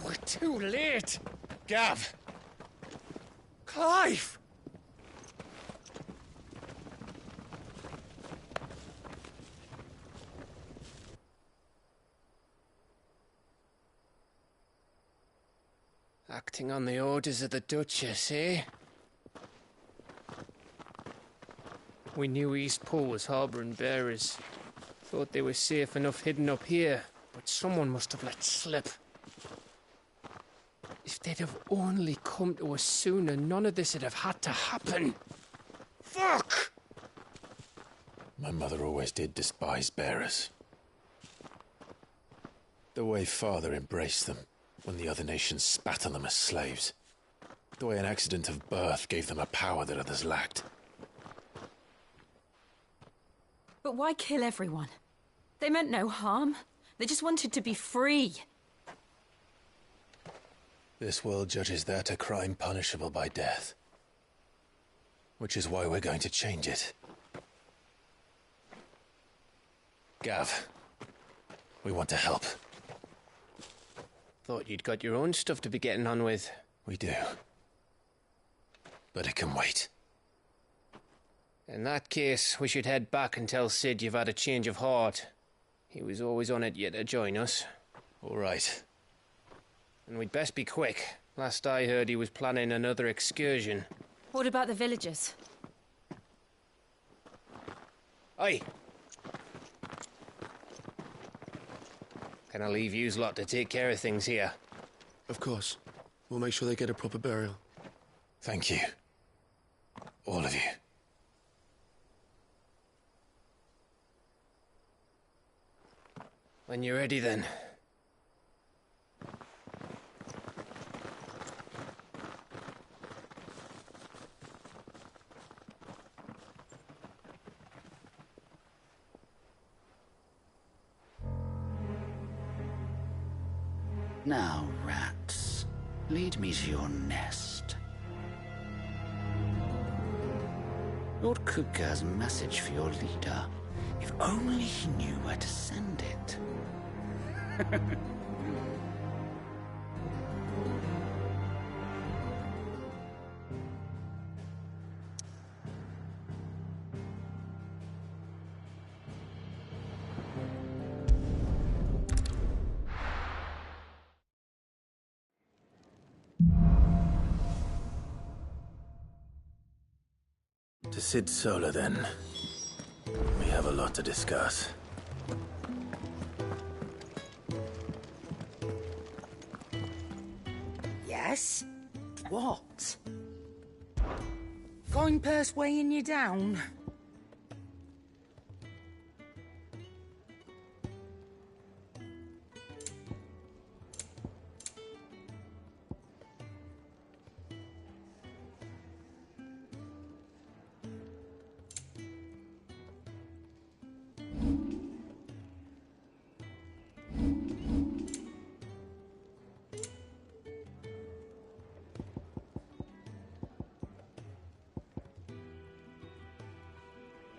K: We're too late! Gav! Clive! Acting on the orders of the Duchess, eh? We knew Eastpool was harbouring bearers. Thought they were safe enough hidden up here, but someone must have let slip. If they'd have only come to us sooner, none of this would have had to happen. Fuck!
B: My mother always did despise bearers. The way Father embraced them when the other nations spat on them as slaves. The way an accident of birth gave them a power that others lacked.
C: But why kill everyone? They meant no harm. They just wanted to be free.
B: This world judges that a crime punishable by death. Which is why we're going to change it.
J: Gav, we want to help.
K: Thought you'd got your own stuff to be getting on with.
J: We do. But it can wait.
K: In that case, we should head back and tell Sid you've had a change of heart. He was always on it yet to join us.
J: All right.
K: And we'd best be quick. Last I heard, he was planning another excursion.
C: What about the villagers?
K: Aye. Can I leave yous lot to take care of things here?
L: Of course. We'll make sure they get a proper burial.
J: Thank you. All of you.
K: When you're ready, then.
M: Now, rats, lead me to your nest. Lord Kupka has a message for your leader. If only he knew where to send it.
B: To Sid Solar, then. We have a lot to discuss.
M: Yes? What? Fine purse weighing you down?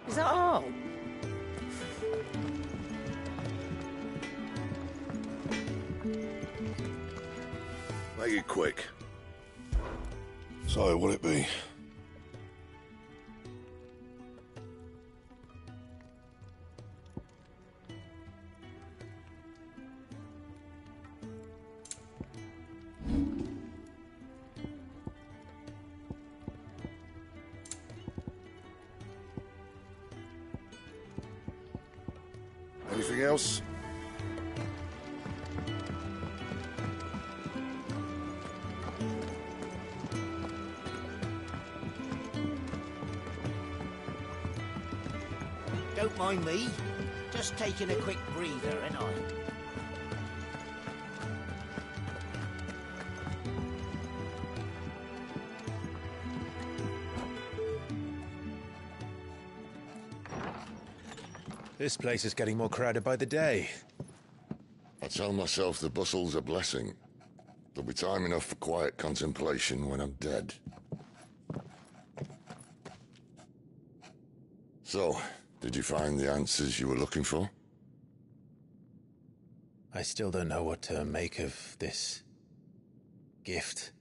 M: Is that all?
N: Make it quick. So, what'll it be? Anything else?
O: Don't mind me. Just taking a quick breather, ain't I?
H: This place is getting more crowded by the day.
N: I tell myself the bustle's a blessing. There'll be time enough for quiet contemplation when I'm dead. So, did you find the answers you were looking for?
H: I still don't know what to make of this gift,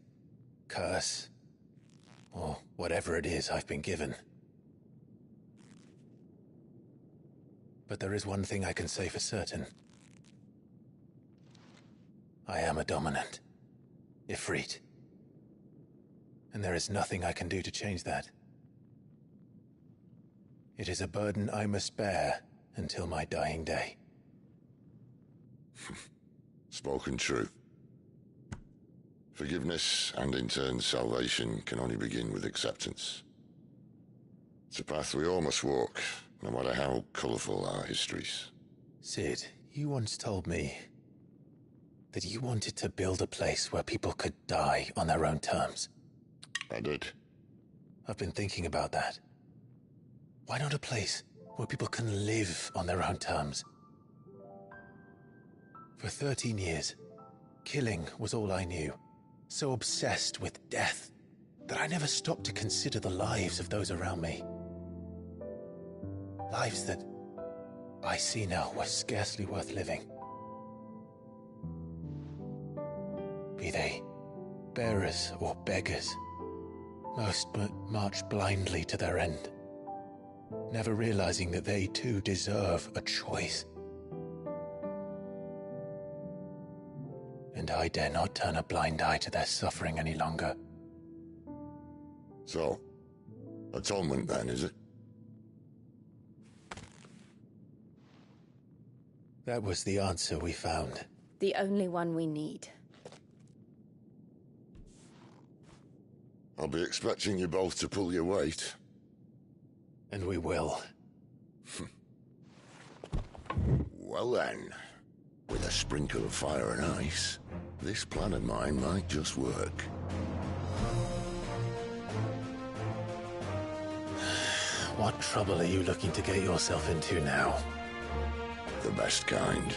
H: curse, or whatever it is I've been given. But there is one thing I can say for certain. I am a dominant, Ifrit. And there is nothing I can do to change that. It is a burden I must bear until my dying day.
N: Spoken true. Forgiveness and in turn salvation can only begin with acceptance. It's a path we all must walk, no matter how colourful our histories.
H: Sid, you once told me that you wanted to build a place where people could die on their own terms.
N: I did.
H: I've been thinking about that. Why not a place where people can live on their own terms? For 13 years, killing was all I knew. So obsessed with death that I never stopped to consider the lives of those around me. Lives that I see now was scarcely worth living. Be they bearers or beggars, most march blindly to their end, never realizing that they too deserve a choice. And I dare not turn a blind eye to their suffering any longer.
N: So, Atonement then, is it?
H: That was the answer we found.
C: The only one we need.
N: I'll be expecting you both to pull your weight.
H: And we will.
N: Well then, with a sprinkle of fire and ice, this plan of mine might just work.
H: What trouble are you looking to get yourself into now?
N: The best kind.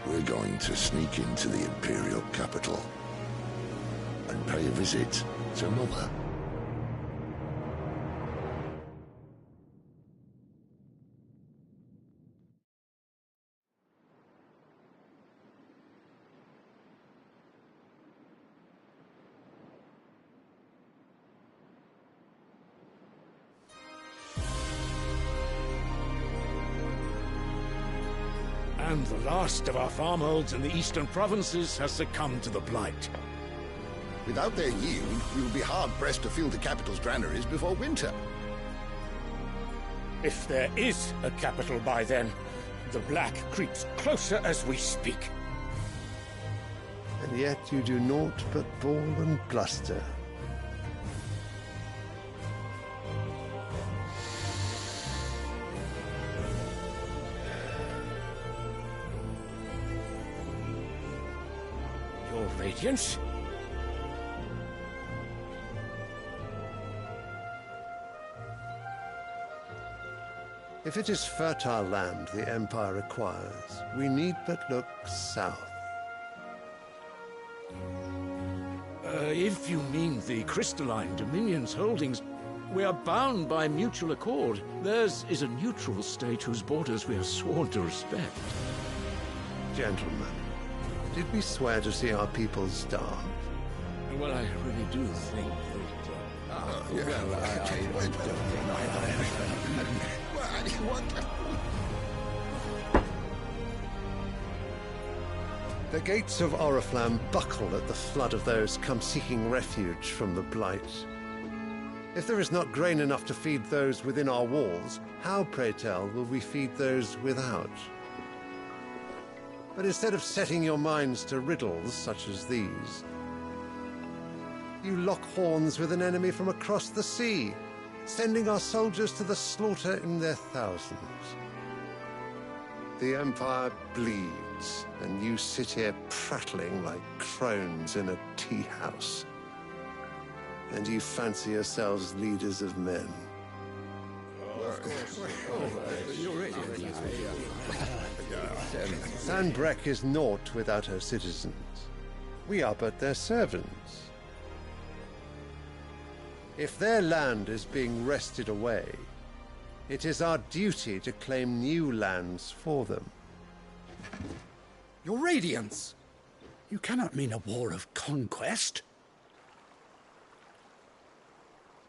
N: We're going to sneak into the Imperial capital and pay a visit to Mother.
A: And the last of our farmholds in the eastern provinces has succumbed to the blight.
G: Without their yield, we will be hard-pressed to fill the capital's granaries before winter.
A: If there is a capital by then, the black creeps closer as we speak.
E: And yet you do naught but bawl and bluster.
A: Your Radiance?
E: If it is fertile land the Empire acquires, we need but look south.
A: If you mean the crystalline Dominion's holdings, we are bound by mutual accord. Theirs is a neutral state whose borders we are sworn to respect.
E: Gentlemen, did we swear to see our people starve?
A: Well, I really do think that...
E: The gates of Oriflamme buckle at the flood of those come seeking refuge from the blight. If there is not grain enough to feed those within our walls, how, pray tell, will we feed those without? But instead of setting your minds to riddles such as these, you lock horns with an enemy from across the sea, sending our soldiers to the slaughter in their thousands. The Empire bleeds, and you sit here prattling like crones in a tea house. And you fancy yourselves leaders of men. Sanbreque is naught without her citizens. We are but their servants. If their land is being wrested away, it is our duty to claim new lands for them.
P: Your Radiance! You cannot mean a war of conquest.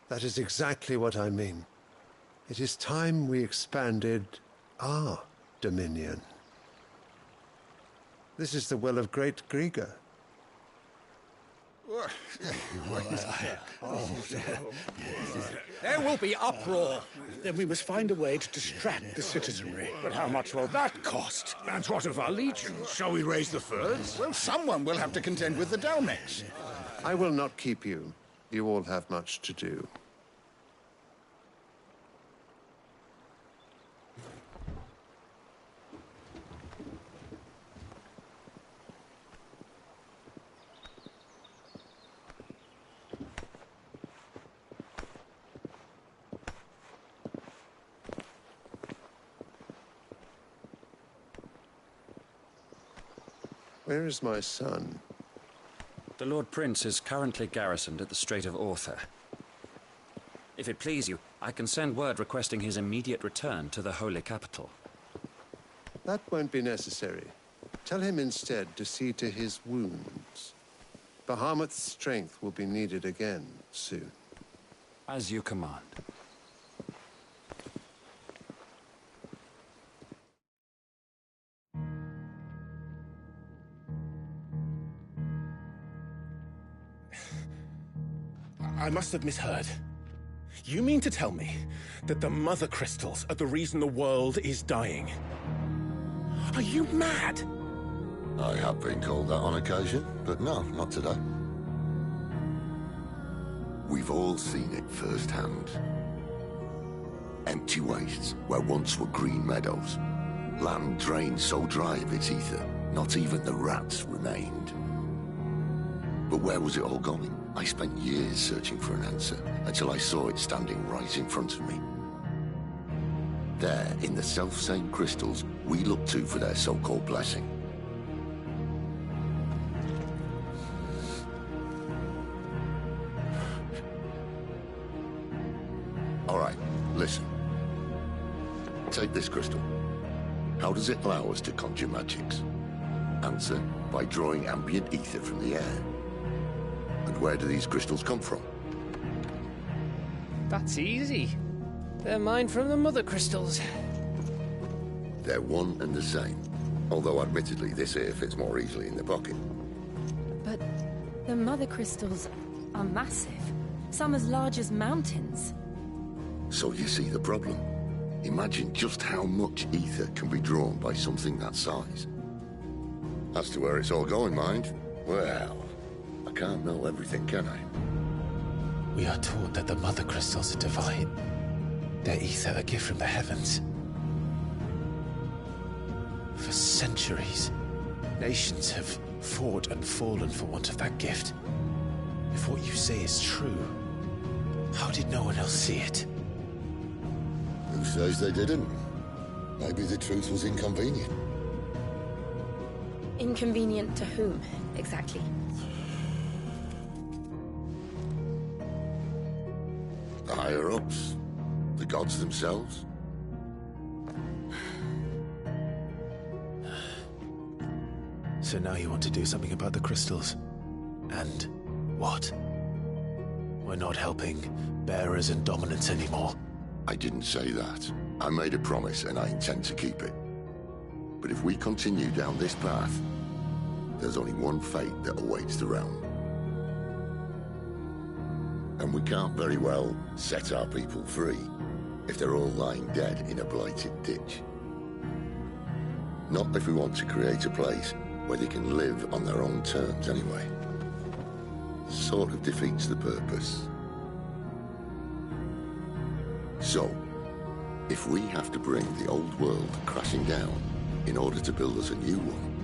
E: That is exactly what I mean. It is time we expanded our dominion. This is the will of great Grieger.
P: There will be uproar. Then we must find a way to distract the citizenry.
A: But how much will that cost? And what of our legions? Shall we raise the furs?
G: Well, someone will have to contend with the Dalmeks.
E: I will not keep you. You all have much to do. Where is my son?
Q: The Lord Prince is currently garrisoned at the Strait of Author. If it please you, I can send word requesting his immediate return to the Holy Capital.
R: That won't be necessary. Tell him instead to see to his wounds. Bahamut's strength will be needed again soon.
Q: As you command.
S: I must have misheard. You mean to tell me that the mother crystals are the reason the world is dying? Are you mad?
N: I have been called that on occasion, but no, not today. We've all seen it firsthand. Empty wastes where once were green meadows. Land drained so dry of its ether, not even the rats remained. But where was it all going? I spent years searching for an answer, until I saw it standing right in front of me. There, in the self-same crystals we look to for their so-called blessing. All right, listen. Take this crystal. How does it allow us to conjure magics? Answer, by drawing ambient ether from the air. And where do these crystals come from?
K: That's easy. They're mine from the mother crystals.
N: They're one and the same. Although admittedly this here fits more easily in the pocket.
C: But the mother crystals are massive. Some as large as mountains.
N: So you see the problem. Imagine just how much ether can be drawn by something that size. As to where it's all going, mind, well, I can't know everything, can I?
B: We are taught that the mother crystals are divine. Their ether a gift from the heavens. For centuries, nations have fought and fallen for want of that gift. If what you say is true, how did no one else see it?
N: Who says they didn't? Maybe the truth was inconvenient.
C: Inconvenient to whom, exactly?
N: The higher-ups? The gods themselves?
B: So now you want to do something about the crystals? And what? We're not helping bearers and dominants anymore.
N: I didn't say that. I made a promise and I intend to keep it. But if we continue down this path, there's only one fate that awaits the realm. And we can't very well set our people free if they're all lying dead in a blighted ditch. Not if we want to create a place where they can live on their own terms anyway. Sort of defeats the purpose. So, if we have to bring the old world crashing down in order to build us a new one,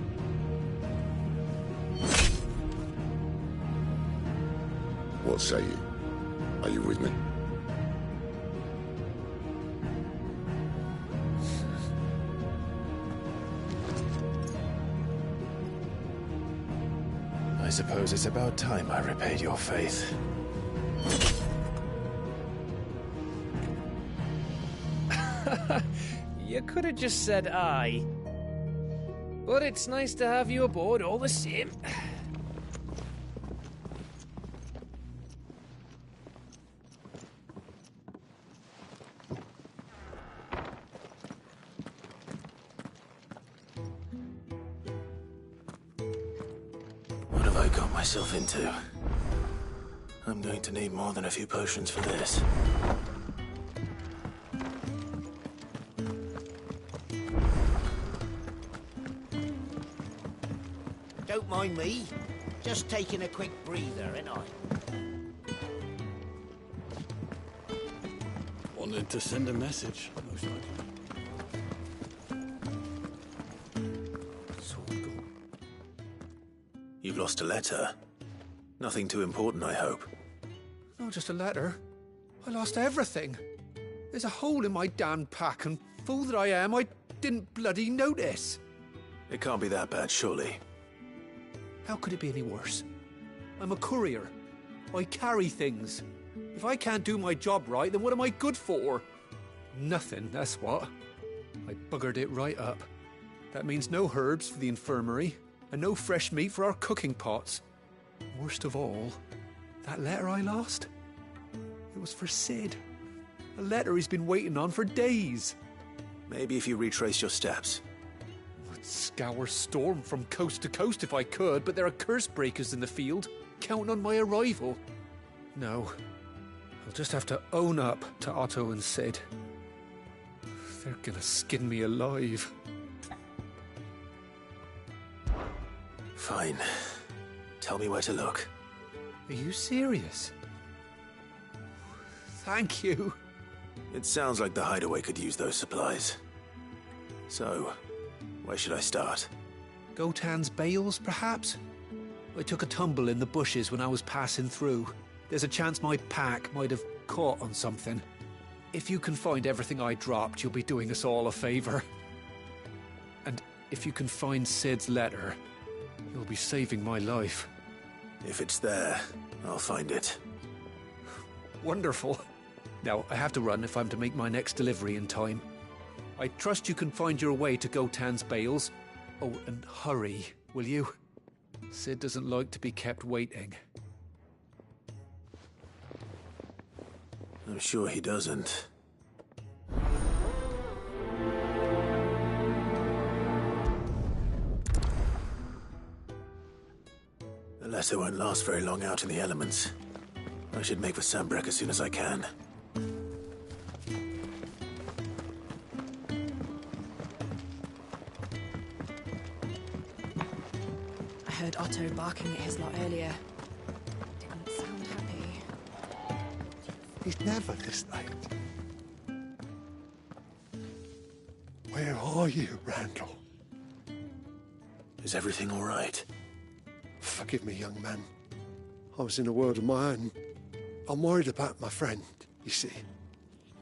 N: what say you? Are you with me?
B: I suppose it's about time I repaid your faith.
K: You could have just said aye. But it's nice to have you aboard all the same.
B: What have I got myself into? I'm going to need more than a few potions for this.
O: Don't mind me. Just taking a quick breather, ain't I?
L: Wanted to send a message, most likely.
B: You've lost a letter. Nothing too important, I hope.
T: Not just a letter. I lost everything. There's a hole in my damn pack, and fool that I am, I didn't bloody notice.
B: It can't be that bad, surely.
T: How could it be any worse? I'm a courier. I carry things. If I can't do my job right, then what am I good for? Nothing, that's what. I buggered it right up. That means no herbs for the infirmary, and no fresh meat for our cooking pots. Worst of all, that letter I lost? It was for Sid. A letter he's been waiting on for days.
B: Maybe if you retrace your steps.
T: I'd scour Storm from coast to coast if I could, but there are curse breakers in the field, counting on my arrival. No, I'll just have to own up to Otto and Sid. They're gonna skin me alive.
B: Fine. Tell me where to look.
T: Are you serious? Thank you.
B: It sounds like the hideaway could use those supplies. So, where should I start?
T: Gotan's bales, perhaps? I took a tumble in the bushes when I was passing through. There's a chance my pack might have caught on something. If you can find everything I dropped, you'll be doing us all a favor. And if you can find Sid's letter, you'll be saving my life.
B: If it's there, I'll find it.
T: Wonderful. Now, I have to run if I'm to make my next delivery in time. I trust you can find your way to Gotan's bales. Oh, and hurry, will you? Sid doesn't like to be kept waiting.
B: I'm sure he doesn't. The letter won't last very long out in the elements. I should make for Sambrek as soon as I can.
U: I heard Otto barking at his lot earlier. Didn't sound happy.
R: He's never this late. Where are you, Randall?
B: Is everything all right?
R: Forgive me, young man. I was in a world of my own. I'm worried about my friend, you see.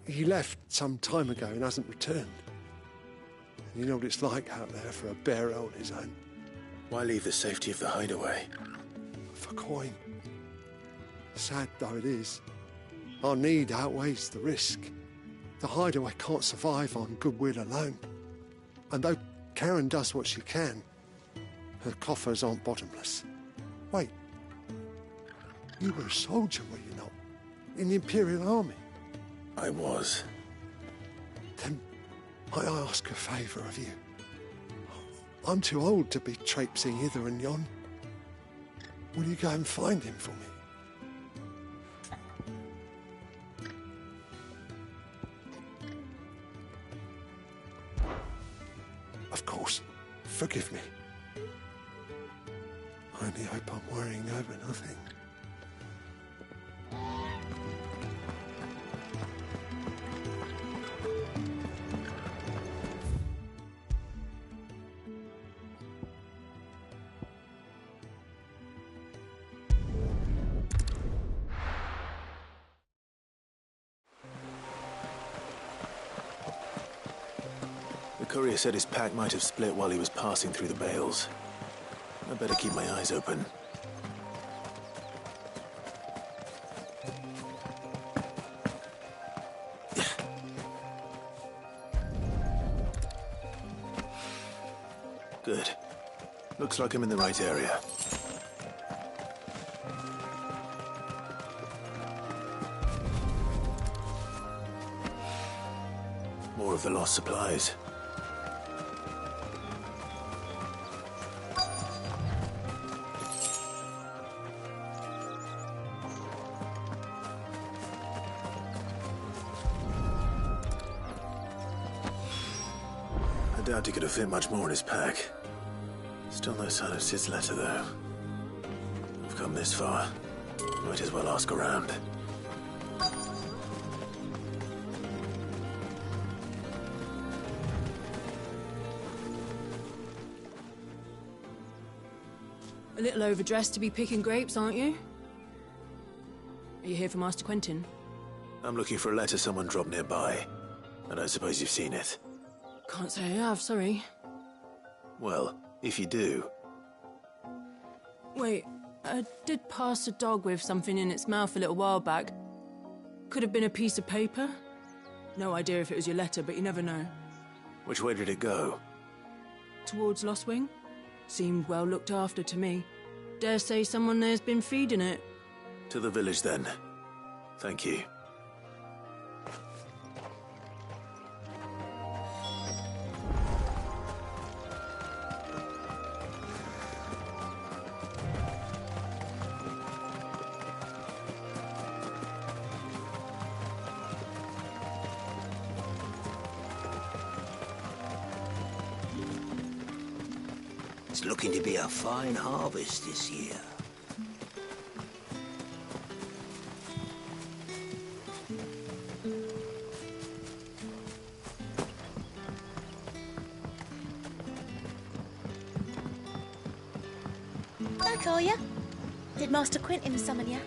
R: He left some time ago and hasn't returned. And you know what it's like out there for a bearer on his own.
B: Why leave the safety of the hideaway?
R: For coin. Sad though it is, our need outweighs the risk. The hideaway can't survive on goodwill alone. And though Karen does what she can, her coffers aren't bottomless. Wait, you were a soldier, were you not? In the Imperial Army?
B: I was.
R: Then I ask a favour of you. I'm too old to be traipsing hither and yon. Will you go and find him for me? Of course, forgive me. I only hope I'm worrying over nothing.
B: The courier said his pack might have split while he was passing through the bales. I better keep my eyes open. Good. Looks like I'm in the right area. More of the lost supplies. I doubt he could have fit much more in his pack. Still no sign of Sid's letter, though. I've come this far. Might as well ask around.
U: A little overdressed to be picking grapes, aren't you? Are you here for Master Quentin?
B: I'm looking for a letter someone dropped nearby. I don't suppose you've seen it.
U: Can't say I have, sorry.
B: Well, if you do...
U: Wait, I did pass a dog with something in its mouth a little while back. Could have been a piece of paper. No idea if it was your letter, but you never know.
B: Which way did it go?
U: towards Lost Wing. Seemed well looked after to me. Dare say someone there's been feeding it.
B: To the village, then. Thank you.
O: It's looking to be a fine harvest this year.
D: I call ya. Did Master Quentin summon ya?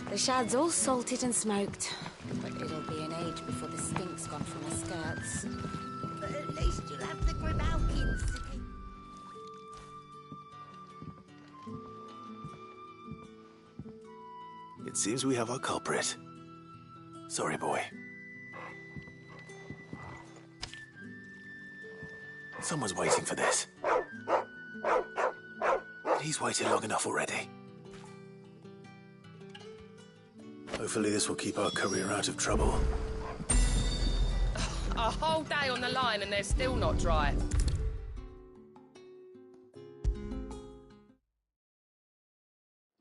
C: The shad's all salted and smoked, but it'll be an age before the stink's gone from her skirts.
D: But at least you'll have the Grimalkins to keep.
B: It seems we have our culprit. Sorry, boy. Someone's waiting for this. He's waited long enough already. Hopefully this will keep our career out of trouble.
V: A whole day on the line and they're still not dry.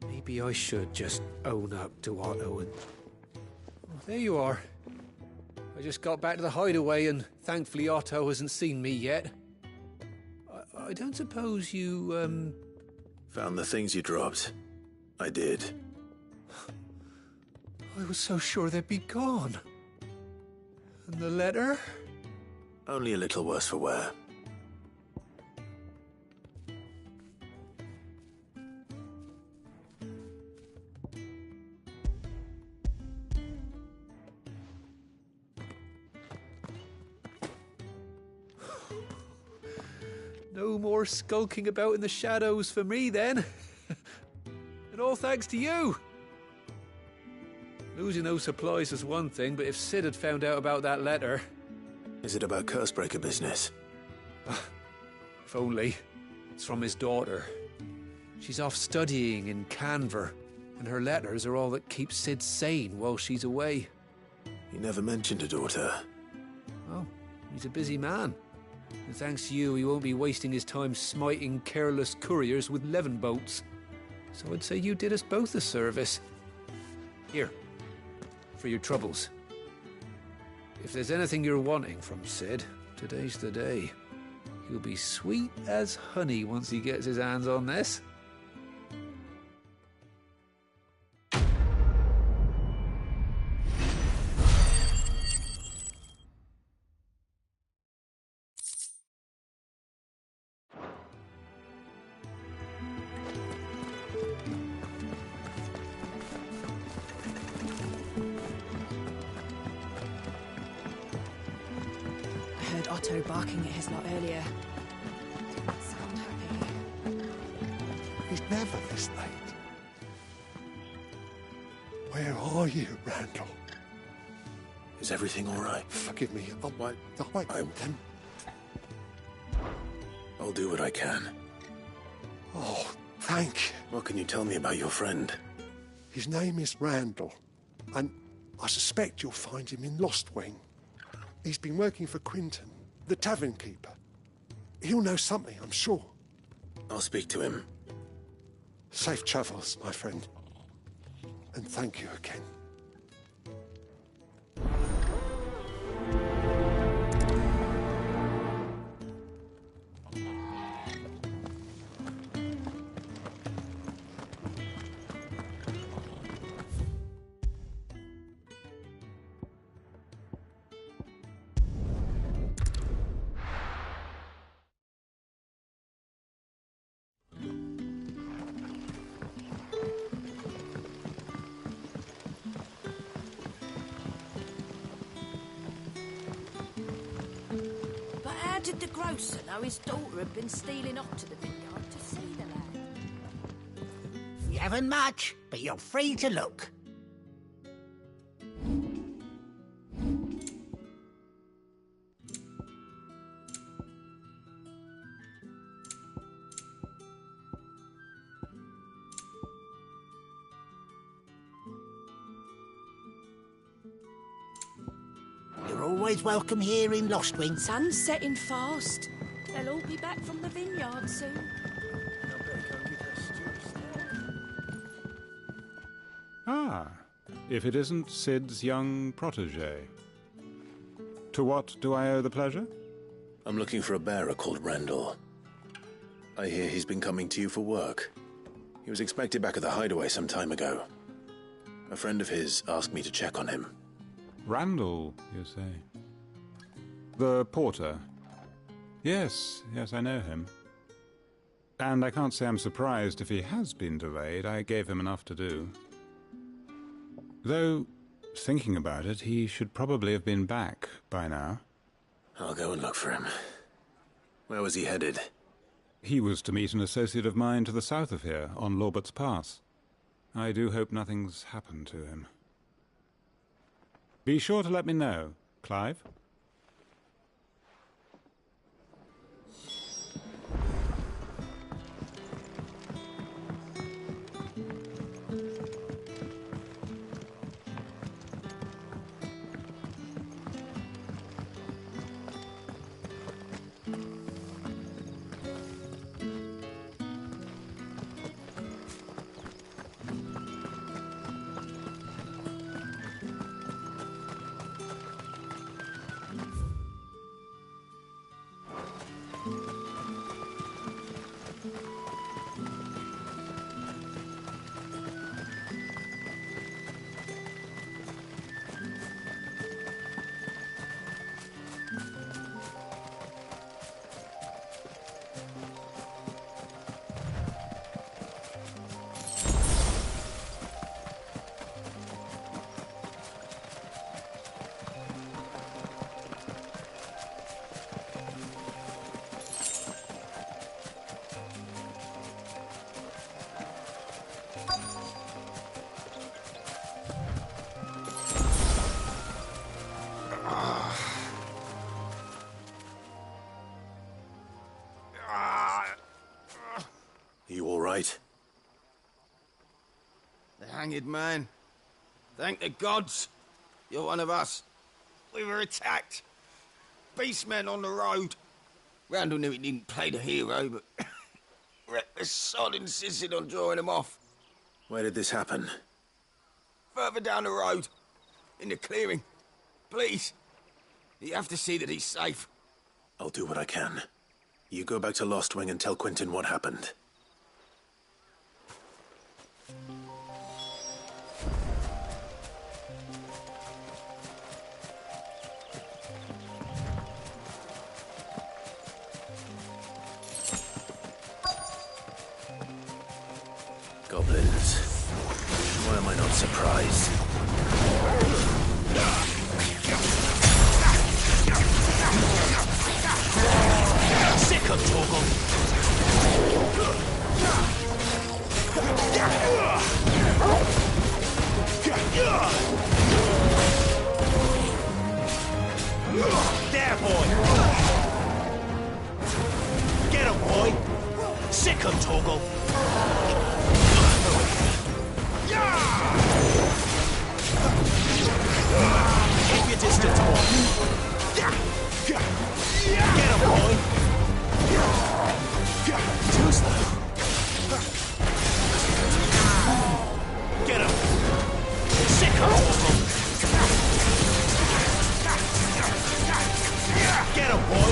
T: Maybe I should just own up to Otto and... Oh, there you are. I just got back to the hideaway and thankfully Otto hasn't seen me yet. I don't suppose you,
B: Found the things you dropped. I did.
T: I was so sure they'd be gone. And the letter?
B: Only a little worse for wear.
T: No more skulking about in the shadows for me, then. And all thanks to you. Losing those supplies is one thing, but if Sid had found out about that letter...
B: Is it about Cursebreaker business?
T: If only. It's from his daughter. She's off studying in Canver, and her letters are all that keep Sid sane while she's away.
B: He never mentioned a daughter.
T: Oh, he's a busy man. And thanks to you, he won't be wasting his time smiting careless couriers with levin boats. So I'd say you did us both a service. Here, for your troubles. If there's anything you're wanting from Sid, today's the day. He'll be sweet as honey once he gets his hands on this.
U: Otto barking at his lot earlier. Didn't sound happy.
R: He's never this late. Where are you, Randall?
B: Is everything all right?
R: Forgive me. I won't them.
B: I'll do what I can.
R: Oh, thank you.
B: What can you tell me about your friend?
R: His name is Randall, and I suspect you'll find him in Lost Wing. He's been working for Quentin, the tavern keeper. He'll know something, I'm sure.
B: I'll speak to him.
R: Safe travels, my friend. And thank you again.
D: Did the grocer know his daughter had been stealing off to the vineyard to see the lad?
O: You haven't much, but you're free to look. always welcome here in Lostwing.
D: Sun's setting fast. They'll all be back from the vineyard soon.
F: Ah, if it isn't Sid's young protege. To what do I owe the pleasure?
B: I'm looking for a bearer called Randall. I hear he's been coming to you for work. He was expected back at the hideaway some time ago. A friend of his asked me to check on him.
F: Randall, you say? The porter? Yes, I know him. And I can't say I'm surprised if he has been delayed. I gave him enough to do. Though, thinking about it, he should probably have been back by now.
B: I'll go and look for him. Where was he headed?
F: He was to meet an associate of mine to the south of here, on Lorbert's Pass. I do hope nothing's happened to him. Be sure to let me know, Clive.
B: You all right?
J: The hanged man. Thank the gods. You're one of us. We were attacked. Beastmen on the road. Randall knew he didn't play the hero, but reckless sod insisted on drawing him off.
B: Where did this happen?
J: Further down the road. In the clearing. Please. You have to see that he's safe.
B: I'll do what I can. You go back to Lostwing and tell Quentin what happened. Goblins. Why am I not surprised?
J: Sick of Torgal. There, boy. Get him, boy. Sick of Torgal. Keep your distance, boy. Get him, boy. Too slow. Get him. Sick of Torgal. Get him, boy.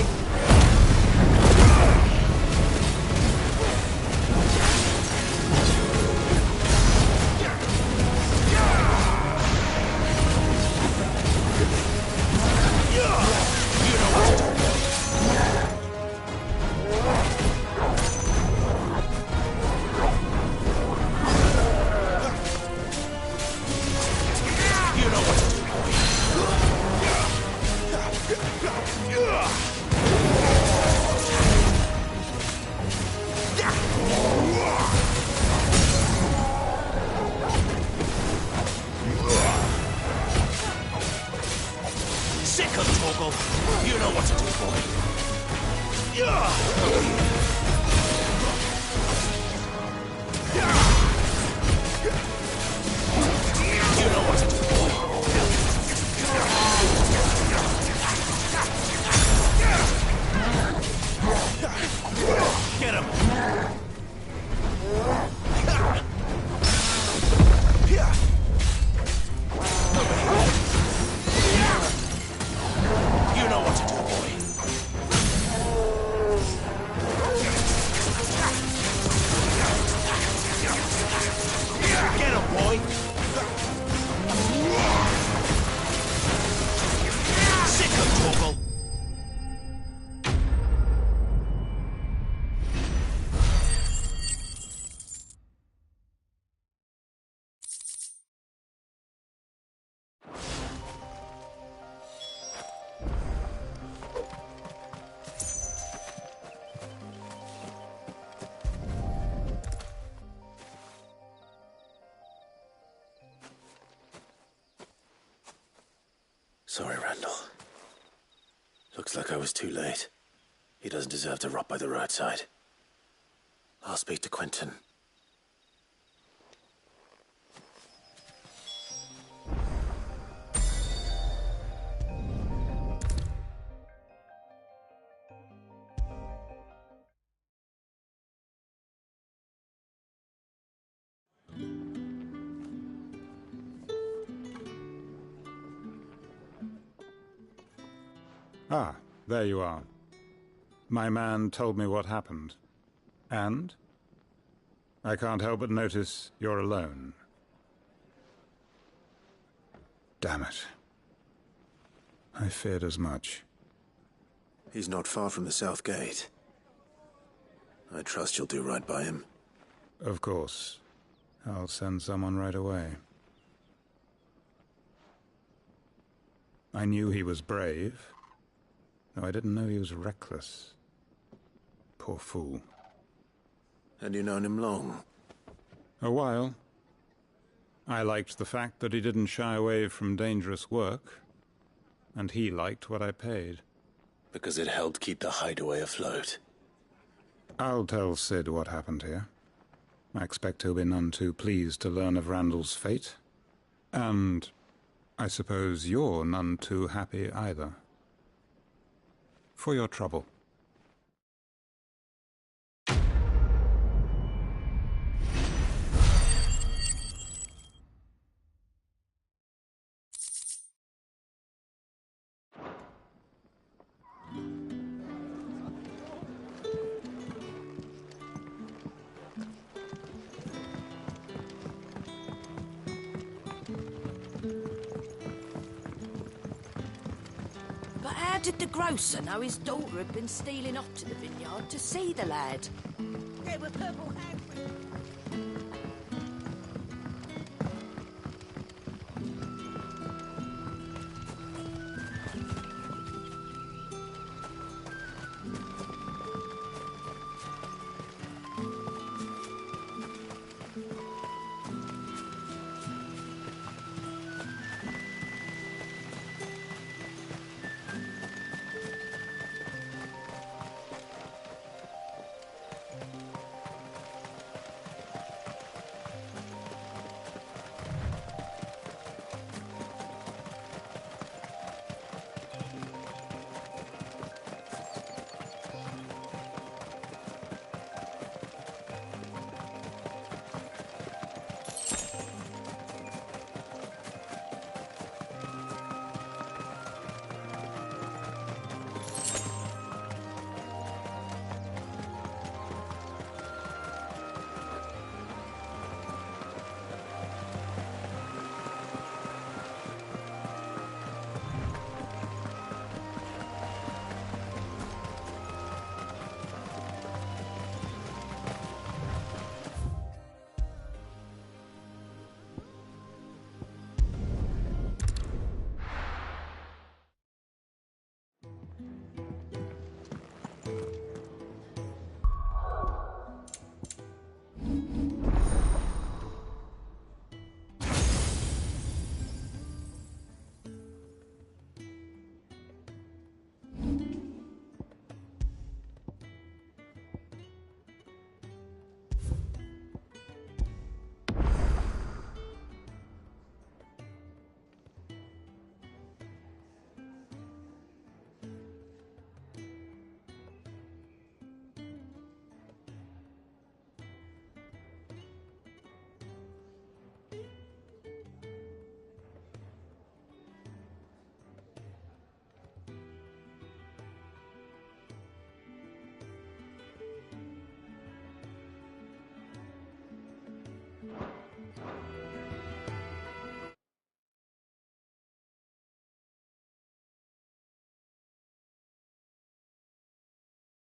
B: Sorry, Randall. Looks like I was too late. He doesn't deserve to rot by the roadside. I'll speak to Quentin.
F: Ah, there you are. My man told me what happened. And? I can't help but notice you're alone. Damn it. I feared as much.
B: He's not far from the south gate. I trust you'll do right by him.
F: Of course. I'll send someone right away. I knew he was brave, though I didn't know he was reckless. Poor fool.
B: And you known him long?
F: A while. I liked the fact that he didn't shy away from dangerous work, and he liked what I paid.
B: Because it helped keep the hideaway afloat.
F: I'll tell Sid what happened here. I expect he'll be none too pleased to learn of Randall's fate. And I suppose you're none too happy either. For your trouble.
D: But how did the grocer know his daughter had been stealing off to the vineyard to see the lad?
O: There were purple